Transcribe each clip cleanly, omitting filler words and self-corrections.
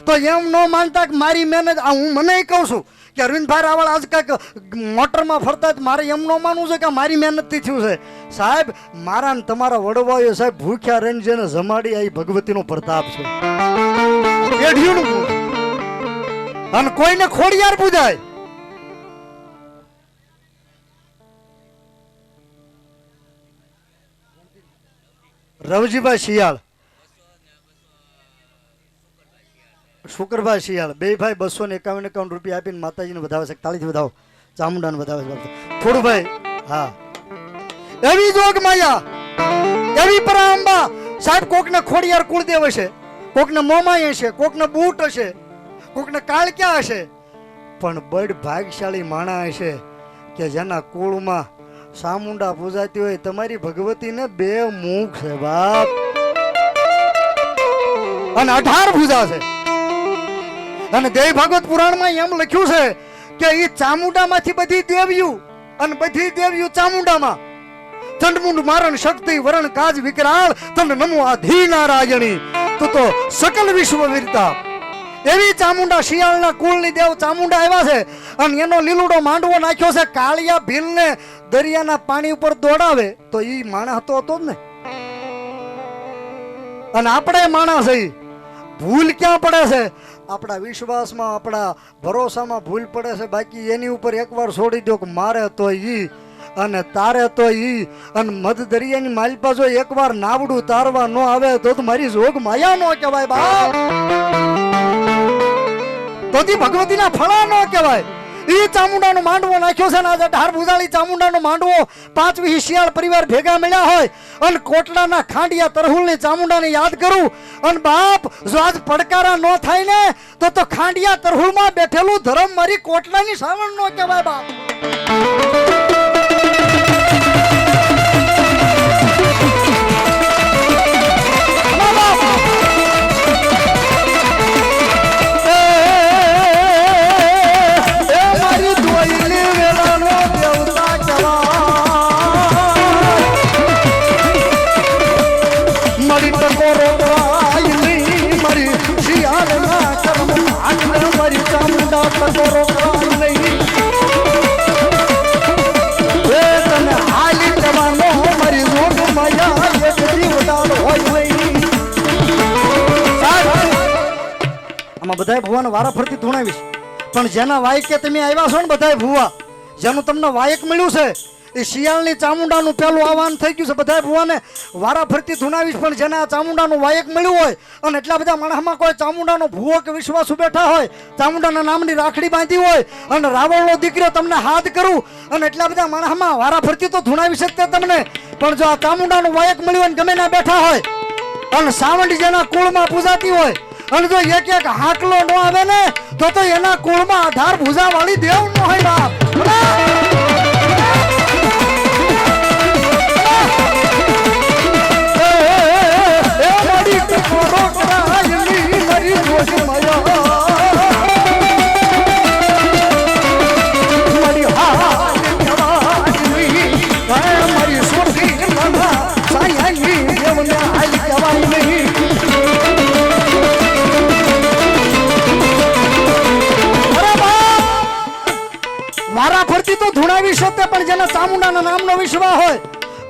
તો એમ ન માનતા કે મારી મહેનત હું મને કહું છું કે અરવિંદભાઈ રાવળ આજ કાંઈક મોટરમાં ફરતા મારે એમ ન માનવું છે કે મારી મહેનતથી થયું છે. સાહેબ મારા ને તમારા વડવાઓ સાહેબ ભૂખ્યા રહીને જેને જમાડી આ ભગવતીનો પ્રતાપ છે. અને કોઈને ખોડિયાર પૂજાય. રવજીભાઈ શિયાળ, શુકરભાઈ શિયાળ બે ભાઈ 251 રૂપિયા આપીને માતાજીને વધાવે છે. તાળીથી વધાવો, ચામુંડાને વધાવે છે. થોડુંભાઈ હા એવી જોગ માયા એવી પરાંબા સાહેબ. કોકને ખોડિયાર કુળદેવ હશે, કોકને મોમાઈ હશે, કોકને બૂટ હશે, કોકને કાળક્યા હશે, પણ બડ ભાગશાળી માણા હશે કે જેના કુળમાં ચામુંડા પૂજાતી હોય. તમારી ભગવતીને 2 મુખ છે બાપ અને 18 ભુજા છે. અને દેવ ભાગવત પુરાણમાં એમ લખ્યું છે કે એ ચામુંડામાંથી બધી દેવીઓ અને બધી દેવીઓ ચામુંડામાં ચંડમુંડ મારણ શક્તિ વરણ કાજ વિકરાળ તન નમો આધિ નારાયણી તો સકલ વિશ્વ વીરતા એવી ચામુંડા શિયાળના કુળની દેવ ચામુંડા આવ્યા છે. અને એનો લીલુડો માંડવો નાખ્યો છે. કાળિયા ભીલને દરિયાના પાણી ઉપર દોડાવે તો ઈ માણસ હતો જ ને. અને આપણે માણસ છે, ભૂલ ક્યાં પડે છે? આપણા વિશ્વાસમાં આપણા ભરોસામાં ભૂલ પડે છે. બાકી એની ઉપર એકવાર છોડી દો કે મારે તો ઈ અને તારે તો ઈ. અને મધ દરિયાની માલપા જો એકવાર નાવડું તારવા ન આવે તો મારી જોગ માયા નો કહેવાય બાપ. તો ભગવતીના ફળા નો કહેવાય. ઈ ચામુંડાનો માંડવો નાખ્યો છે ને આજે 18 ભુજાળી ચામુંડાનો માંડવો 5 શિયાળ પરિવાર ભેગા મળ્યા હોય અને કોટડાના ખાંડિયા તરહુલની ચામુંડાને યાદ કરું. અને બાપ જો આજ પડકારા ન થાય ને તો ખાંડિયા તરહુલમાં બેઠેલું ધર્મ મારી કોટડાની સાવણ નો કહેવાય બાપ. બધા ભુવાને વારા ફરતી ધૂણાવીશ. પણ જેના વાયકે તમે આવ્યા છો ને બધા ભુવા, જેનું તમને વાયક મળ્યું છે એ શિયાળની ચામુંડાનું પેલું આહવાન થઈ ગયું છે. બધા ભુવાને વારા ફરતી ધૂણાવીશ. પણ જેને આ ચામુંડાનું વાયક મળ્યું હોય અને એટલા બધા માણસમાં કોઈ ચામુંડાનો ભુવો કે વિશ્વાસુ બેઠા હોય, ચામુંડાના નામની રાખડી બાંધી હોય અને રાવણનો દીકરો તમને હાથ કરું અને એટલા બધા માણસમાં વારા ફરતી તો ધૂણાવી શકતે તમને. પણ જો આ ચામુંડાનું વાયક મળ્યું અને ગમે ના બેઠા હોય અને સાવંડી જેના કુળમાં પૂજાતી હોય અને જો એક હાકલો ન આવે ને તો એના કુળમાં 18 ભુજા વાળી દેવ ન હોય બાપ. વારા ફરતી તો ધૂણાવી શકતે પણ જેના ચામુંડાના નામનો વિશ્વાસ હોય,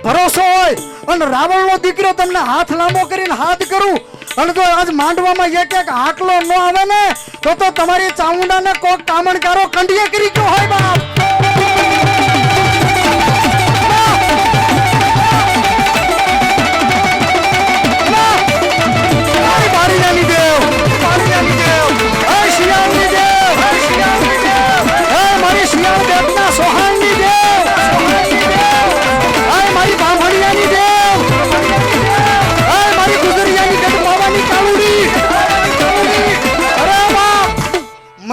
ભરોસો હોય અને રાવણનો દીકરો તમને હાથ લાંબો કરીને હાથ કરું અને જો આજ માંડવામાં એક હાકલો ન આવે ને તો તમારી ચામુંડાને કોક કામણકારો કંડિયા કરી ગયો હોય બાપ.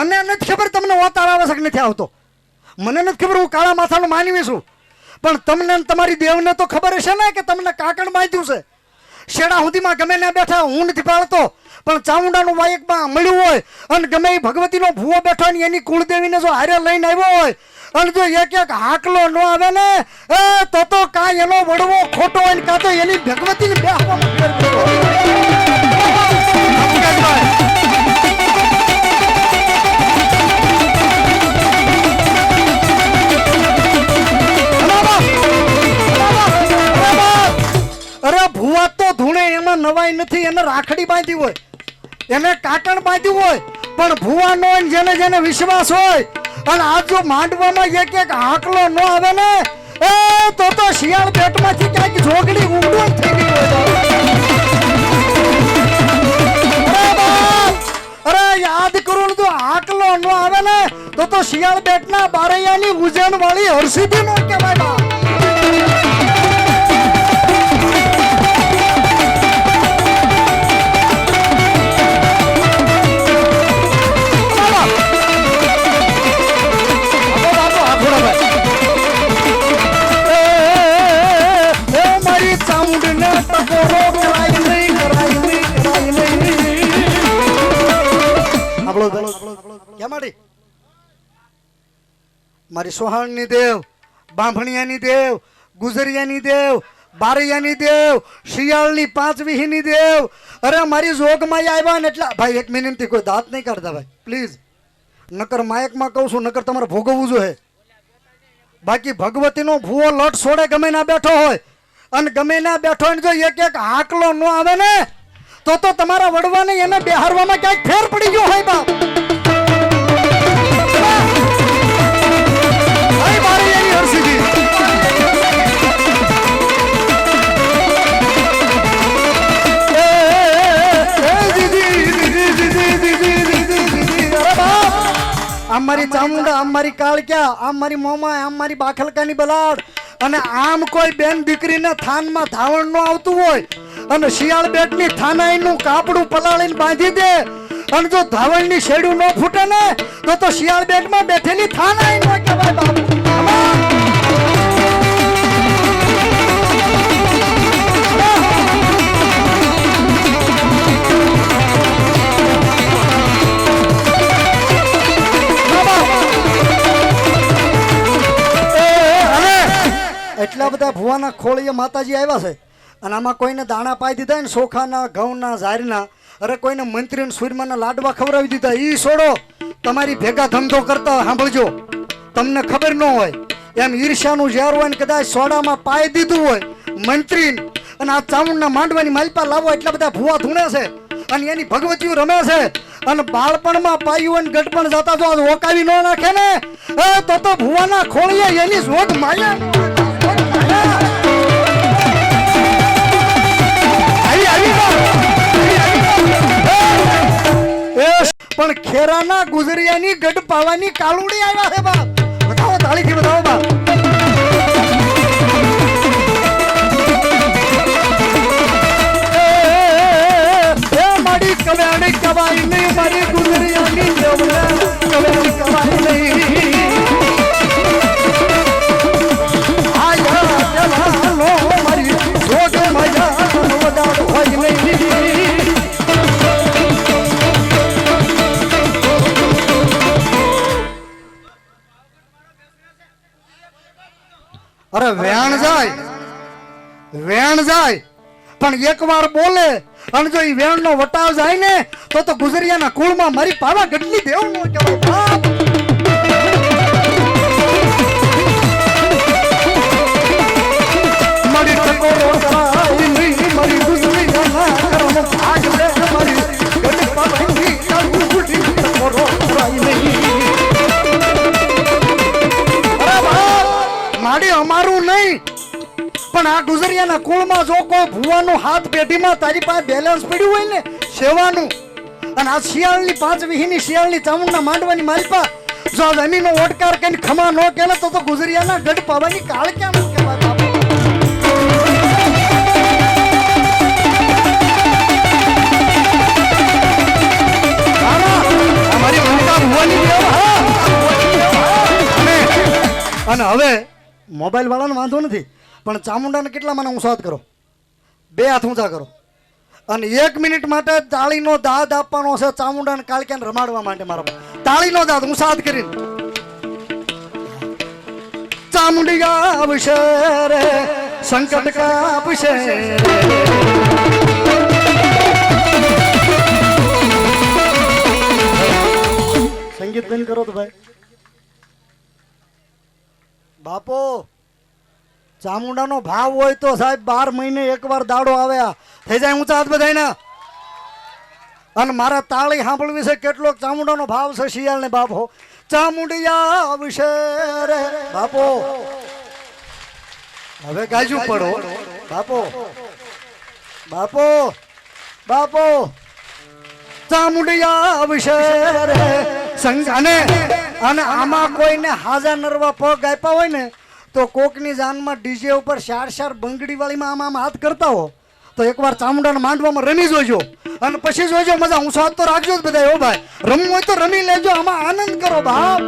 મને નથી ખબર તમને ઓતાર આવશ્યક નથી આવતો, મને નથી ખબર હું કાળા માથાનો માનવી છું, પણ તમને તમારી દેવને તો ખબર હશે ને કે તમને કાકણ બાંધ્યું છે. શેડા સુધીમાં ગમે ને બેઠા હું નથી પાડતો પણ ચામુંડાનું વાયકમાં મળ્યું હોય અને ગમે એ ભગવતીનો ભૂવો બેઠો ને એની કુળદેવીને જો હારે લઈને આવ્યો હોય અને જો એક હાકલો ન આવે ને તો કાંઈ એનો વડવો ખોટો હોય ને કાં તો એની ભગવતીને બેસવામાં ફેર પડ્યો. એને રાખડી બાંધી હોય, એને કાકણ બાંધ્યું હોય, પણ ભુવાનો હોય ને જેને જેને વિશ્વાસ હોય, અને આ જો માંડવામાં એક એક હાકલો ન આવે ને, એ તો શિયાળ પેટમાંથી ક્યાંક જોગડી ઊંડું થઈ ગઈ હોય. અરે યાદ કરું તો હાકલો ન આવે ને તો શિયાળ બેટના બારૈયાની ઉજણ વાળી હરસિદ્ધિ નો કહેવાય. મારી સોહાણની દેવ, બાંભણિયાની દેવ, ગુજરિયાની દેવ, બારૈયાની દેવ, શિયાળની પાંચ વિહીની દેવ. અરે મારી જોગમાં આવ્યા ને એટલા ભાઈ એક મિનિટથી કોઈ દાંત નહીં કાઢતા ભાઈ પ્લીઝ. નકર માયકમાં કહું છું, નકર તમારે ભોગવવું જોઈએ. બાકી ભગવતીનો ભૂવો લટ છોડે ગમે ના બેઠો હોય, અને ગમે ના બેઠો હોય જો એક એક હાકલો ન આવે ને તો તમારા વડવાને એને બેહારવામાં ક્યાંક ફેર પડી ગયો હોય બાપ. આમ મારી ચામુંડા, આમ મારી કાળક્યા, આમ મારી મોમા, આમ મારી બાખલકાની બલાડ. અને આમ કોઈ બેન દીકરીને થાનમાં ધાવણ નો આવતું હોય અને શિયાળ બેટની થાનાઈનું કાપડું પલાળીને બાંધી દે, અને જો ધાવણની શેડું ન ફૂટે ને તો શિયાળ બેટમાં બેઠેલી થાનાઈ નો કહેવાય બાપુ. એટલા બધા ભુવાના ખોળીએ માતાજી આવ્યા છે, અને આમાં કોઈને દાણા પાઈ દીધા ને ચોખાના, ઘઉંના, ઝારના. અરે કોઈને મંત્રીને સૂરમાના લાડવા ખવડાવી દીધા. ઈ છોડો, તમારી ભેગા ધંધો કરતા સાંભળજો, તમને ખબર ન હોય એમ ઈર્ષ્યાનું ઝેર હોય ને કદાચ સોડામાં પાઈ દીધું હોય મંત્રી, અને આ ચામુંડના માંડવાની માલપા લાવો એટલા બધા ભુવા ધૂણે છે, અને એની ભગવતીઓ રમે છે. અને બાળપણમાં પાયું અને ગઢપણ જતા તો ઓકાવી ન નાખે ને તો ભુવાના ખોળીએ એની જોગ માયા. પણ ખેરાના ગુજરિયાની ગઢ પાવાની કાલુડી આવ્યા છે બાપ. બતાવો તાળીથી બતાવો બાપ. મારી કવ્યાણી કવાઈ નહીં, મારી ગુજરિયાની કવ્યાણી કવાઈ નહીં. મારી જોગ મજા વધારો હોય નહીં. અરે વેણ જાય પણ એક વાર બોલે, અને જો એ વેણ નો વટાવ જાય ને તો ગુજરિયાના કુળમાં મારી પાવાગઢની દેવ નો કહેવાય. મારી ટકોરો કરાઈ નહીં, મારી ગુજરિયાના કરમ ભાગ લે, મારી ગઢ પાવાની કાળુડી ટકોરો કરાઈ નહીં. માડી અમારું નહીં, પણ આ ગુજરિયાના કુળમાં જો કોઈ ભુવાનો હાથ પેઢીમાં તારી પાસે બેલેન્સ પડ્યું હોય ને સેવાનું, અને આ શિયાળની પાંચ વિહીની શિયાળની ચામુંડના માંડવાની માલપા જો જમીનો ઓટકાર કરીને ખમા ન કેલે તો ગુજરિયાના ગઢ પાવાની કાળ ક્યાં ન કહેવાય બાપુ. અમારી મમતા ભુવાની દેવ. અને હવે મોબાઈલ વાળાનો વાંધો નથી, પણ ચામુંડાને કેટલા મને ઊંસાદ કરો, 2 હાથ ઊંચા કરો, અને 1 મિનિટ માટે તાળીનો દાદ આપવાનો છે ચામુંડાને કાળક્યાને રમાડવા માટે. મારો તાળીનો દાદ ઊંસાદ કરીને ચામુંડી આવશે રે, સંકટ કાપશે. સંગીત બંધ કરો તો ભાઈ. બાપો ચામુંડાનો ભાવ હોય તો સાહેબ 12 મહિને એકવાર દાડો આવે થઈ જાય ઊંચા હાથ બધાયના. અને મારા તાળી સાંભળવી છે કેટલોક ચામુંડાનો ભાવ છે શિયાળ ને બાપો ચામુંડિયા આવશે રે બાપો હવે ગાજુ પડો બાપો બાપો બાપો ચામુંડિયા આવશે રે અને આમાં કોઈને હાજા નરવા પગ આપ્યા હોય ને તો કોકની જાનમાં ડીજે ઉપર 4 બંગડી વાળીમાં આમ હાથ કરતા હો તો એકવાર ચામુંડાના માંડવામાં રમી જોજો અને પછી જોજો મજા. હું સાથ તો રાખજો જ બધા. હો ભાઈ, રમવું હોય તો રમી લેજો, આમાં આનંદ કરો બાપ.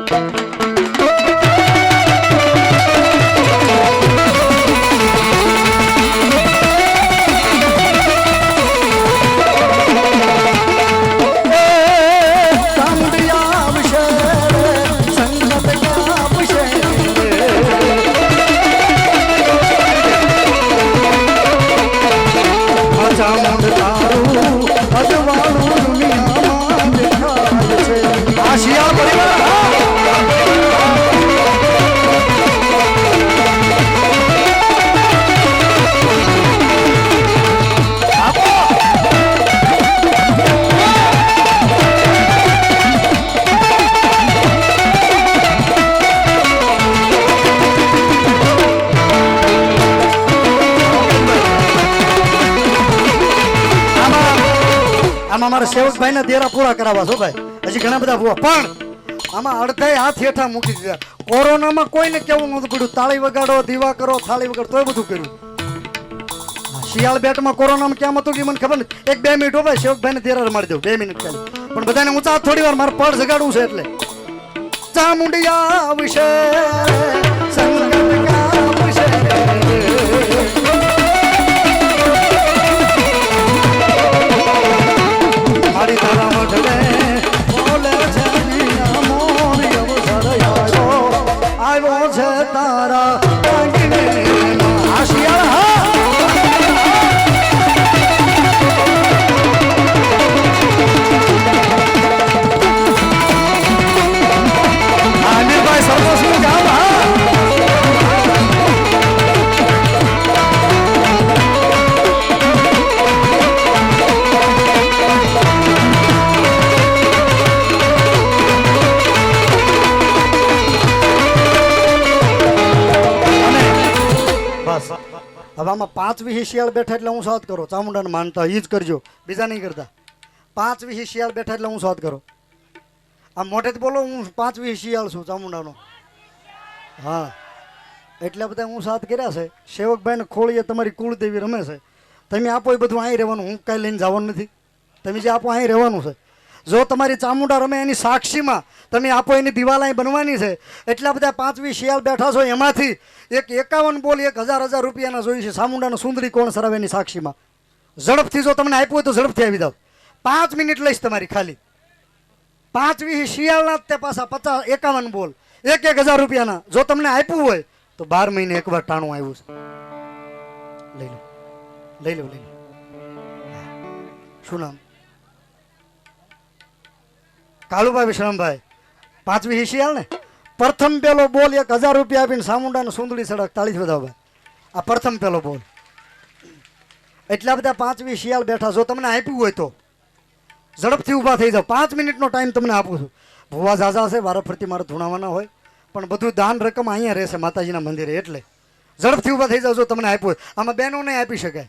અમારા સેવકભાઈ ના દેરા પૂરા કરાવવા છો ભાઈ. હજી ઘણા બધા ભૂવા પણ આમાં અડધાય હાથ હેઠા મૂકી દીધા. કોરોનામાં કોઈને કેવું નતું પડ્યું તાળી વગાડો, દીવા કરો, થાળી વગાડો, તોય બધું કર્યું. શિયાળ બેટમાં કોરોનામાં ક્યાં હતું કે મને ખબર નથી. 1-2 મિનિટ હો ભાઈ, સેવકભાઈ ને દેરા રમાડી દઉં 2 મિનિટ ખાલી. પણ બધાને ઊંચા થોડી વાર મારે પડ જગાડવું છે એટલે ચામુંડિયા આવશે સંગત આવશે મારી તારા મઢને બોલે છે મોરી અવસર આવ્યો છે તારા આમિરભાઈ સરવસનું કામ. હવે આમાં 5 વીહી શિયાળ બેઠા એટલે હું સાથ કરો. ચામુંડાને માનતા એ જ કરજો, બીજા નહીં કરતા. 5 વીહી શિયાળ બેઠા એટલે હું સાથ કરો. આ મોઢે જ બોલો, હું 5 વીહી શિયાળ છું ચામુંડાનો. હા, એટલે બધા હું સાથ કર્યા છે. સેવકભાઈને ખોળીએ તમારી કુળદેવી રમે છે. તમે આપો એ બધું અહીં રહેવાનું, હું કાંઈ લઈને જવાનું નથી. તમે જે આપો અહીં રહેવાનું છે. જો તમારી ચામુંડા રમે એની સાક્ષીમાં તમે આપો એની દિવાલ અહીં બનવાની છે. એટલા બધા 5 વીહી શિયાળ બેઠા છો, એમાંથી એક 51 બોલ 1000 રૂપિયાના જોઈ છે. ચામુંડાનો સુંદરી કોણ સરાવે એની સાક્ષીમાં. ઝડપથી જો તમને આપ્યું હોય તો ઝડપથી આવી જાવ. 5 મિનિટ લઈશ તમારી ખાલી. 5 વીહી શિયાળના તે પાછા 51 બોલ 1000 રૂપિયાના. જો તમને આપ્યું હોય તો 12 મહિને એકવાર ટાણું આવ્યું છે. લઈ લો લઈ લો લઈ લો. શું નામ? કાળુભાઈ વિશ્રામભાઈ. 5 વીહી શિયાળ ને પ્રથમ પેલો બોલ 1000 રૂપિયા આપીને ચામુંડાને સુંદડી સડક તાળી વધાવ ભાઈ. આ પ્રથમ પેલો બોલ. એટલા બધા 5 વીહી શિયાળ બેઠા. જો તમને આપ્યું હોય તો ઝડપથી ઊભા થઈ જાઓ. 5 મિનિટનો ટાઈમ તમને આપું છું. ભુવા ઝાઝા છે, વારાફરતી મારે ધૂણાવાના હોય, પણ બધું દાન રકમ અહીંયા રહેશે માતાજીના મંદિરે. એટલે ઝડપથી ઊભા થઈ જાઓ જો તમને આપ્યું હોય. આમાં બહેનોને આપી શકાય.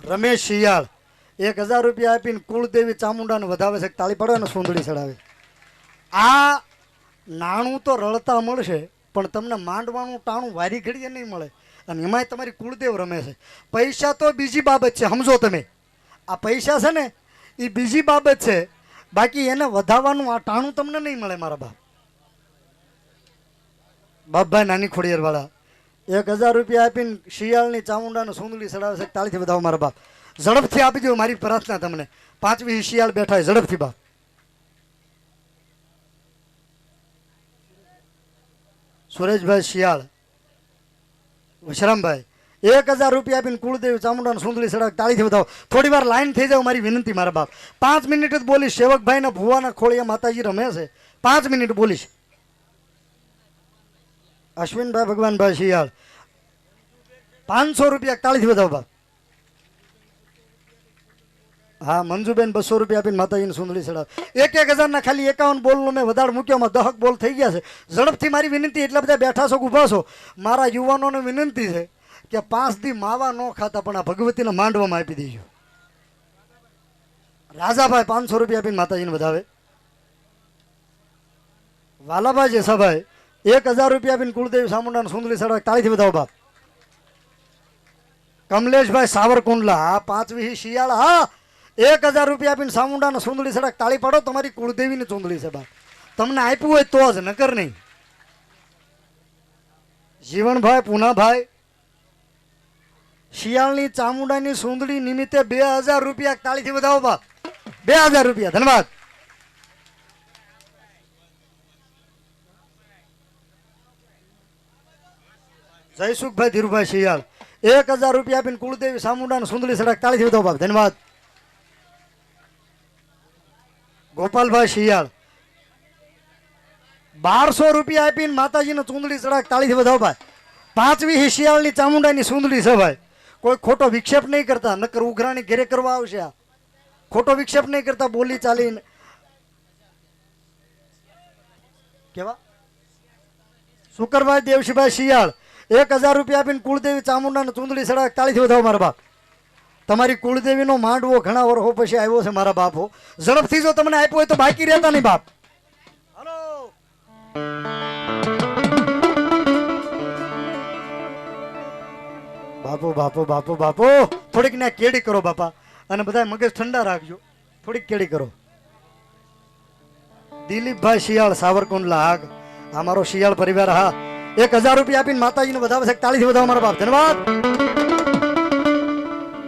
રમેશ શિયાળ 1000 રૂપિયા આપીને કુળદેવી ચામુંડાને વધાવે છે. તાળી પાડો અને સુંદડી ચડાવે. આ નાણું તો રળતા મળશે, પણ તમને માંડવાનું ટાણું વારી ઘડીએ નહીં મળે. અને એમાંય તમારી કુળદેવ રમે છે. પૈસા તો બીજી બાબત છે, સમજો તમે. આ પૈસા છે ને એ બીજી બાબત છે, બાકી એને વધાવવાનું આ ટાણું તમને નહીં મળે મારા બાપ. બાપભાઈ નાની ખોડિયાર વાળા 1000 રૂપિયા આપીને શિયાળની ચામુંડાને સુંદડી ચડાવે છે. તાળીથી વધાવો મારા બાપ. ઝડપથી આપી દો મારી પ્રાર્થના તમને. 5 વીહી શિયાળ બેઠા ઝડપથી બાપ. સુરેશભાઈ શિયાળ વિશ્રામભાઈ 1000 રૂપિયા આપીને કુળદેવી ચામુંડાને સુંદડી સડક તાળીથી વધાવો. થોડી વાર લાઈન થઈ જાવ મારી વિનંતી મારા બાપ. 5 મિનિટ જ બોલીશ. સેવકભાઈના ભુવાના ખોળિયા માતાજી રમે છે. 5 મિનિટ બોલીશ. અશ્વિનભાઈ ભગવાનભાઈ શિયાળ 500 રૂપિયા તાળીથી વધાવો બાપ. હા મંજુબેન 200 રૂપિયા આપીને માતાજીને સુંદરી ચડાવે. 1,000 ના ખાલી 51 બોલનો મેં વધારે મૂક્યોમાં 10 બોલ થઈ ગયા છે. ઝડપથી મારી વિનંતી, એટલા બધા બેઠા છો ઊભા છો, મારા યુવાનોને વિનંતી છે કે 5 દી માવા ન ખાતા પણ આ ભગવતીને માંડવામાં આપી દેજો. રાજાભાઈ 500 રૂપિયા આપીને માતાજીને વધાવે. વાલાભાઈ જેસાભાઈ 1000 રૂપિયા આપીને કુળદેવી સામુંડાને સુંદરી ચડાવે. તાળીથી વધાવો બાપ. કમલેશભાઈ સાવરકુંડલા, હા 5 વી શિયાળ, હા 1000 રૂપિયા આપીને સામુંડાને સુંદરી ચડાવે. તાળી પાડો, તમારી કુળદેવીની ચૂંદડી છે બાપ. તમને આપ્યું હોય તો જ, નકર નહીં. જીવણભાઈ પૂનાભાઈ શિયાળની ચામુંડાની સુંદડી નિમિત્તે 2000 રૂપિયા. તાળીથી વધાવો બાપ. 2000 રૂપિયા, ધન્યવાદ. જયસુખભાઈ ધીરુભાઈ શિયાળ 1000 રૂપિયા આપીને કુળદેવી સામુંડાને સુંદરી ચડાવે. તાળીથી વધાવો બાપ, ધન્યવાદ. ગોપાલભાઈ શિયાળ 1200 રૂપિયા આપીને માતાજીને ચૂંદડી ચડાવે. તાળીથી વધાવો ભાઈ. 5 વી શિયાળની ચામુંડાની સુંદડી છે ભાઈ. કોઈ ખોટો વિક્ષેપ નહીં કરતા, નકર ઉઘરાણી ઘેરે કરવા આવશે. આ ખોટો વિક્ષેપ નહીં કરતા, બોલી ચાલીને કેવા. શુકરભાઈ દેવશીભાઈ શિયાળ 1000 રૂપિયા આપીને કુળદેવી ચામુંડાને ચૂંદડી ચડાવે. તાળીથી વધાવો મારા બાપ. તમારી કુળદેવીનો માંડવો ઘણા વર્ષો પછી આવ્યો છે મારા બાપો. ઝડપથી જો તમને આપ્યો હોય તો બાકી રહેતા નહીં બાપ. હાલો બાપો બાપો બાપો બાપો, થોડીક ને કેડી કરો બાપા, અને બધા મગજ ઠંડા રાખજો. થોડીક કેડી કરો. દિલીપભાઈ શિયાળ સાવરકુંડલા, આગ અમારો શિયાળ પરિવાર, હા 1000 રૂપિયા આપીને માતાજીને વધાવે છે. તાળીથી વધાવો મારા બાપ, ધન્યવાદ.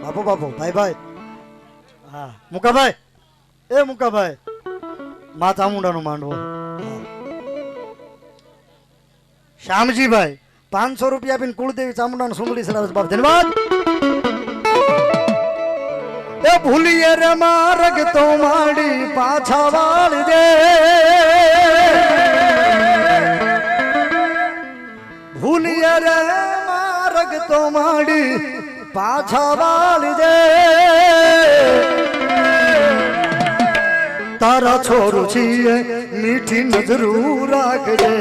બાપો બાપો ભાઈ ભાઈ, હા મુકાભાઈ, એ મુકાભાઈ મા ચામુંડાનો માંડવો. શ્યામજીભાઈ 500 રૂપિયા આપીને કુળદેવી ચામુંડાને સુંદરી ચડાવે છે બાપ, ધન્યવાદ. એ ભૂલીએ રે માર્ગ તો માડી પાછા વાળજે, ભૂલીએ રે માર્ગ તો માડી પાછા વાળજે, તારા છોરું છીએ મીઠી નજરું રાખજે.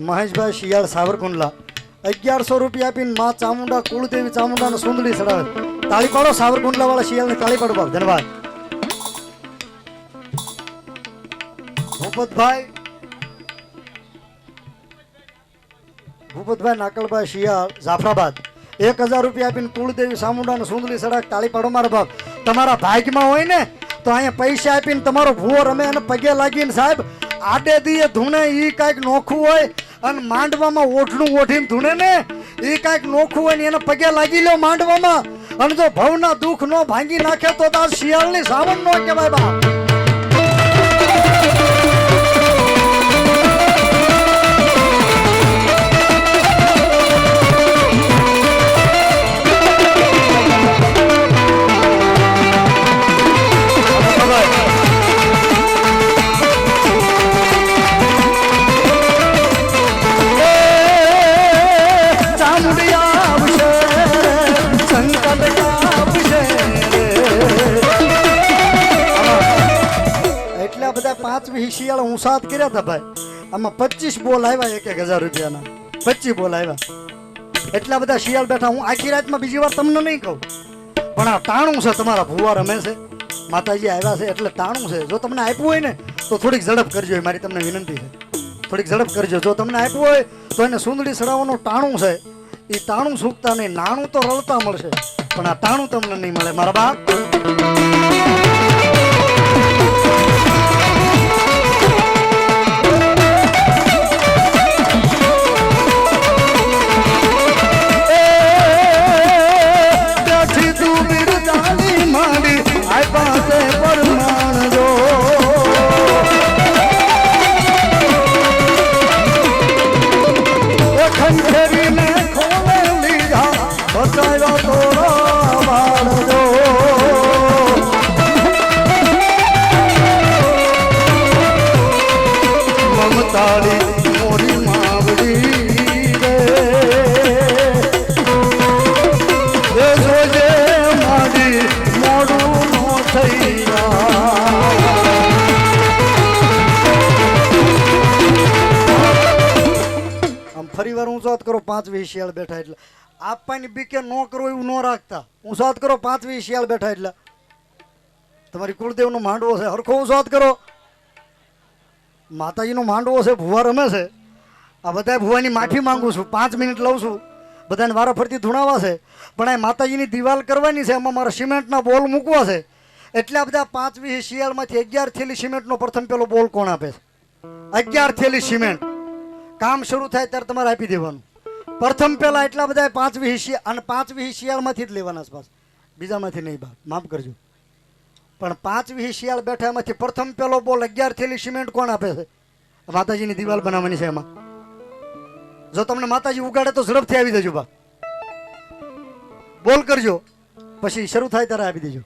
મહેશભાઈ શિયાળ સાવરકુંડલા 1100 રૂપિયા આપીને મા ચામુંડા કુળદેવી ચામુંડાને સુંદડી ચડાવે. તાળી પાડો સાવરકુંડલા વાળા શિયાળને, તાળી પાડો બાપ, ધન્યવાદ. ભૂપતભાઈ નાકલભાઈ શિયાળ જાફરાબાદ 1000 રૂપિયા આપીને કુળદેવી સામુંડાને સુંદરી ચડાવે. તાળી પાડો મારા બાપ. તમારા ભાગમાં હોય ને તો અહીંયા પૈસા આપીને તમારો ભૂવો રમે અને પગે લાગીને સાહેબ આડે દીએ ધૂણે ઈ કાંઈક નોખું હોય, અને માંડવામાં ઓઢણું ઓઢીને ધૂણે ને ઈ કાંઈક નોખું હોય ને એને પગે લાગી લો માંડવામાં, અને જો ભવના દુઃખ નો ભાંગી નાખે તો આ શિયાળની સાવન નો કહેવાય બા. શિયાળા હું 7 કર્યા હતા ભાઈ, આમાં 25 બોલ આવ્યા 1000 રૂપિયાના. 25 બોલ આવ્યા. એટલા બધા શિયાળ બેઠા. હું આખી રાતમાં બીજી વાર તમને નહીં કહું, પણ આ ટાણું છે, તમારા ભુવા રમે છે, માતાજી આવ્યા છે એટલે ટાણું છે. જો તમને આપ્યું હોય ને તો થોડીક ઝડપ કરજો, એ મારી તમને વિનંતી છે. થોડીક ઝડપ કરજો. જો તમને આપ્યું હોય તો એને સુંદડી ચડાવવાનું ટાણું છે, એ ટાણું સૂકતા નહીં. નાણું તો રળતા મળશે, પણ આ ટાણું તમને નહીં મળે મારા બાપ. તાળી મોરી માવડી રે એ જોજે મારી મોડું નો થઈ આમ ફરી વાર ઊંચો હાથ કરો 5-20 શિયાળ બેઠા એટલે આપવાની બીકે ન કરો એવું ન રાખતા ઊંચો હાથ કરો 5-20 શિયાળ બેઠા એટલે તમારી કુળદેવનો માંડવો છે હરખો ઊંચો હાથ કરો માતાજીનો માંડવો છે ભુવા રમે છે આ બધા ભુવાની માફી માંગુ છું 5 મિનિટ લઉં છું બધાને વારા ફરતી ધૂણાવા છે પણ આ માતાજીની દિવાલ કરવાની છે એમાં મારા સિમેન્ટના બોલ મૂકવા છે એટલે આ બધા 5-20 શિયાળમાંથી 11 થેલી સિમેન્ટનો પ્રથમ પેલો બોલ કોણ આપે છે 11 થેલી સિમેન્ટ કામ શરૂ થાય ત્યારે તમારે આપી દેવાનું પ્રથમ પહેલા એટલા બધા 5-20 શિયાળ અને 5-20 શિયાળમાંથી જ લેવાના છે પાછા બીજામાંથી નહીં બાપ માફ કરજો પણ 5-20 શિયાળ બેઠા એમાંથી પ્રથમ પેલો બોલ 11 થેલી સિમેન્ટ કોણ આપે છે માતાજીની દિવાલ બનાવવાની છે એમાં જો તમને માતાજી ઉગાડે તો ઝડપથી આવી દેજો બા બોલ કરજો પછી શરૂ થાય ત્યારે આપી દેજો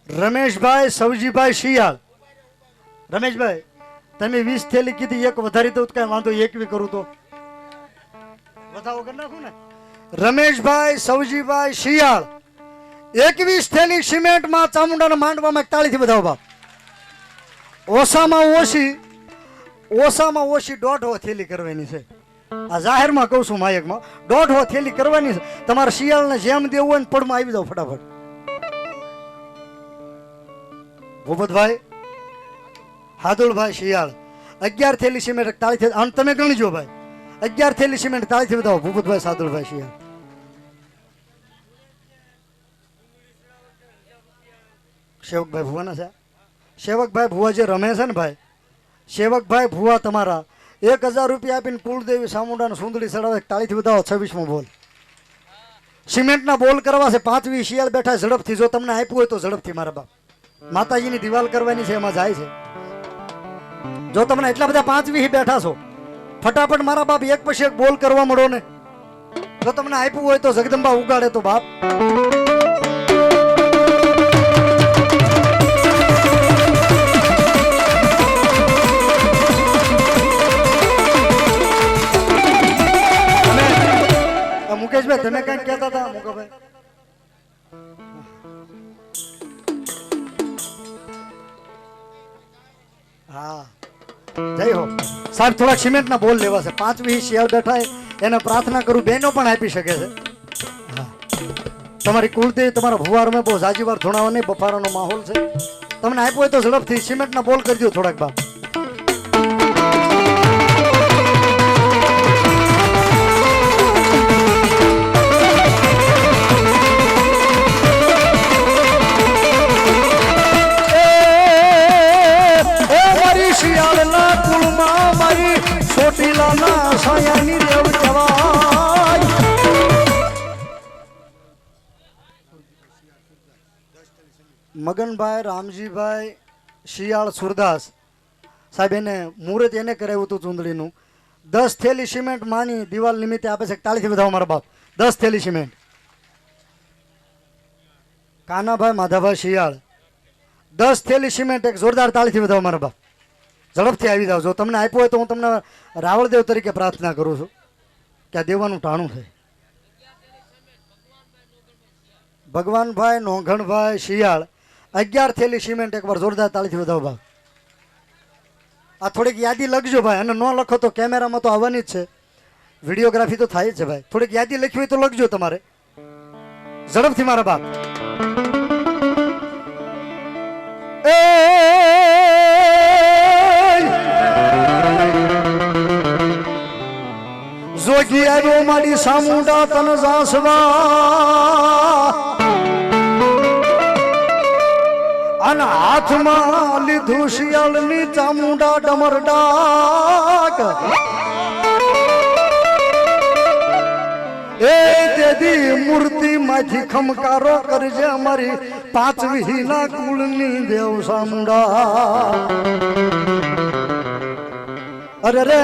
રમેશભાઈ સવજીભાઈ શિયાળ રમેશભાઈ તમે 20 થેલી કીધી એક વધારી દઉં કઈ વાંધો 21 કરું તો વધાવો કરી નાખું ને રમેશભાઈ સવજીભાઈ શિયાળ 21 થેલી સિમેન્ટમાં ચામુંડાના માંડવામાં એક તાળીથી બધાવો બાપ ઓછામાં ઓછી 1.5 થેલી કરવાની છે આ જાહેરમાં કહું છું માયકમાં 1.5 થેલી કરવાની છે તમારે શિયાળને જેમ દેવું હોય ને પડમાં આવી જાવ ફટાફટ ભૂપતભાઈ હાદુલભાઈ શિયાળ 11 થેલી સિમેન્ટ તાળીથી અને તમે ગણજો ભાઈ 11 થેલી સિમેન્ટ તાળીથી બધાવો ભૂપતભાઈ સાદુલભાઈ શિયાળ સેવકભાઈ ભુવાના છે સેવકભાઈ ભુવા જે રમે છે ને ભાઈ સેવકભાઈ ભુવા તમારા 1000 રૂપિયા આપીને કુળદેવી સામુંડાને સુંદડી ચડાવે તાળીથી બધાવો 26મો બોલ સિમેન્ટના બોલ કરવા છે 5-20 શિયાળ બેઠા ઝડપથી જો તમને આપ્યું હોય તો ઝડપથી મારા બાપ માતાજીની દિવાલ કરવાની છે એમાં જાય છે જો તમને એટલા બધા 5-20 બેઠા છો ફટાફટ મારા બાપ એક પછી એક બોલ કરવા મળો ને જો તમને આપ્યું હોય તો જગદંબા ઉગાડે તો બાપ મુકેશભાઈ તમે કઈ કહેતા હતા મુકેશભાઈ હા જય હો સાહેબ થોડાક સિમેન્ટ ના બોલ લેવા છે 5-20 શિયાળ બેઠા એને પ્રાર્થના કરું બહેનો પણ આપી શકે છે હા તમારી કુળદેવી તમારા ભુવારમાં બહુ જાજી વાર ધોણાવો નહીં બફારાનો માહોલ છે તમને આપ્યો હોય તો ઝડપથી સિમેન્ટ ના બોલ કરી દો થોડાક બાપ મગનભાઈ રામજીભાઈ શિયાળ સુરદાસ સાહેબ એને મુહૂર્ત એને કરાવ્યું હતું ચૂંદડીનું 10 થેલી સિમેન્ટ માની દિવાલ નિમિત્તે આપે છે તાળીથી બધાવો મારા બાપ 10 થેલી સિમેન્ટ કાનાભાઈ માધાભાઈ શિયાળ 10 થેલી સિમેન્ટ એક જોરદાર તાળીથી બધાવો મારા બાપ ઝડપથી આવી જાવ જો તમને આપ્યું હોય તો હું તમને રાવળદેવ તરીકે પ્રાર્થના કરું છું કે આ દેવાનું ટાણું છે ભગવાનભાઈ નોંઘણભાઈ શિયાળ 11 થેલી સિમેન્ટ એકવાર જોરદાર તાળીથી વધાવો ભાગ આ થોડીક યાદી લખજો ભાઈ અને ન લખો તો કેમેરામાં તો આવવાની જ છે વિડીયોગ્રાફી તો થાય જ છે ભાઈ થોડીક યાદી લખવી હોય તો લખજો તમારે ઝડપથી મારા બાપ જોગી આવ્યો મારી સામુંડા તન જાસવા અને હાથમાં લીધું શિયાળની ચામુંડા ડમર ડાક એ તેદી મૂર્તિ માંથી ખમકારો કરજે અમારી 5 વિહીના કુળની દેવ સામુંડા અરે રે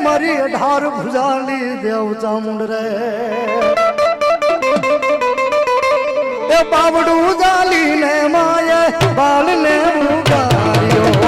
મારી 18 ભુજાની દેવ ચામુંડ રે એ બાવડું જાલીને માયે બાળને ઉગાર્યો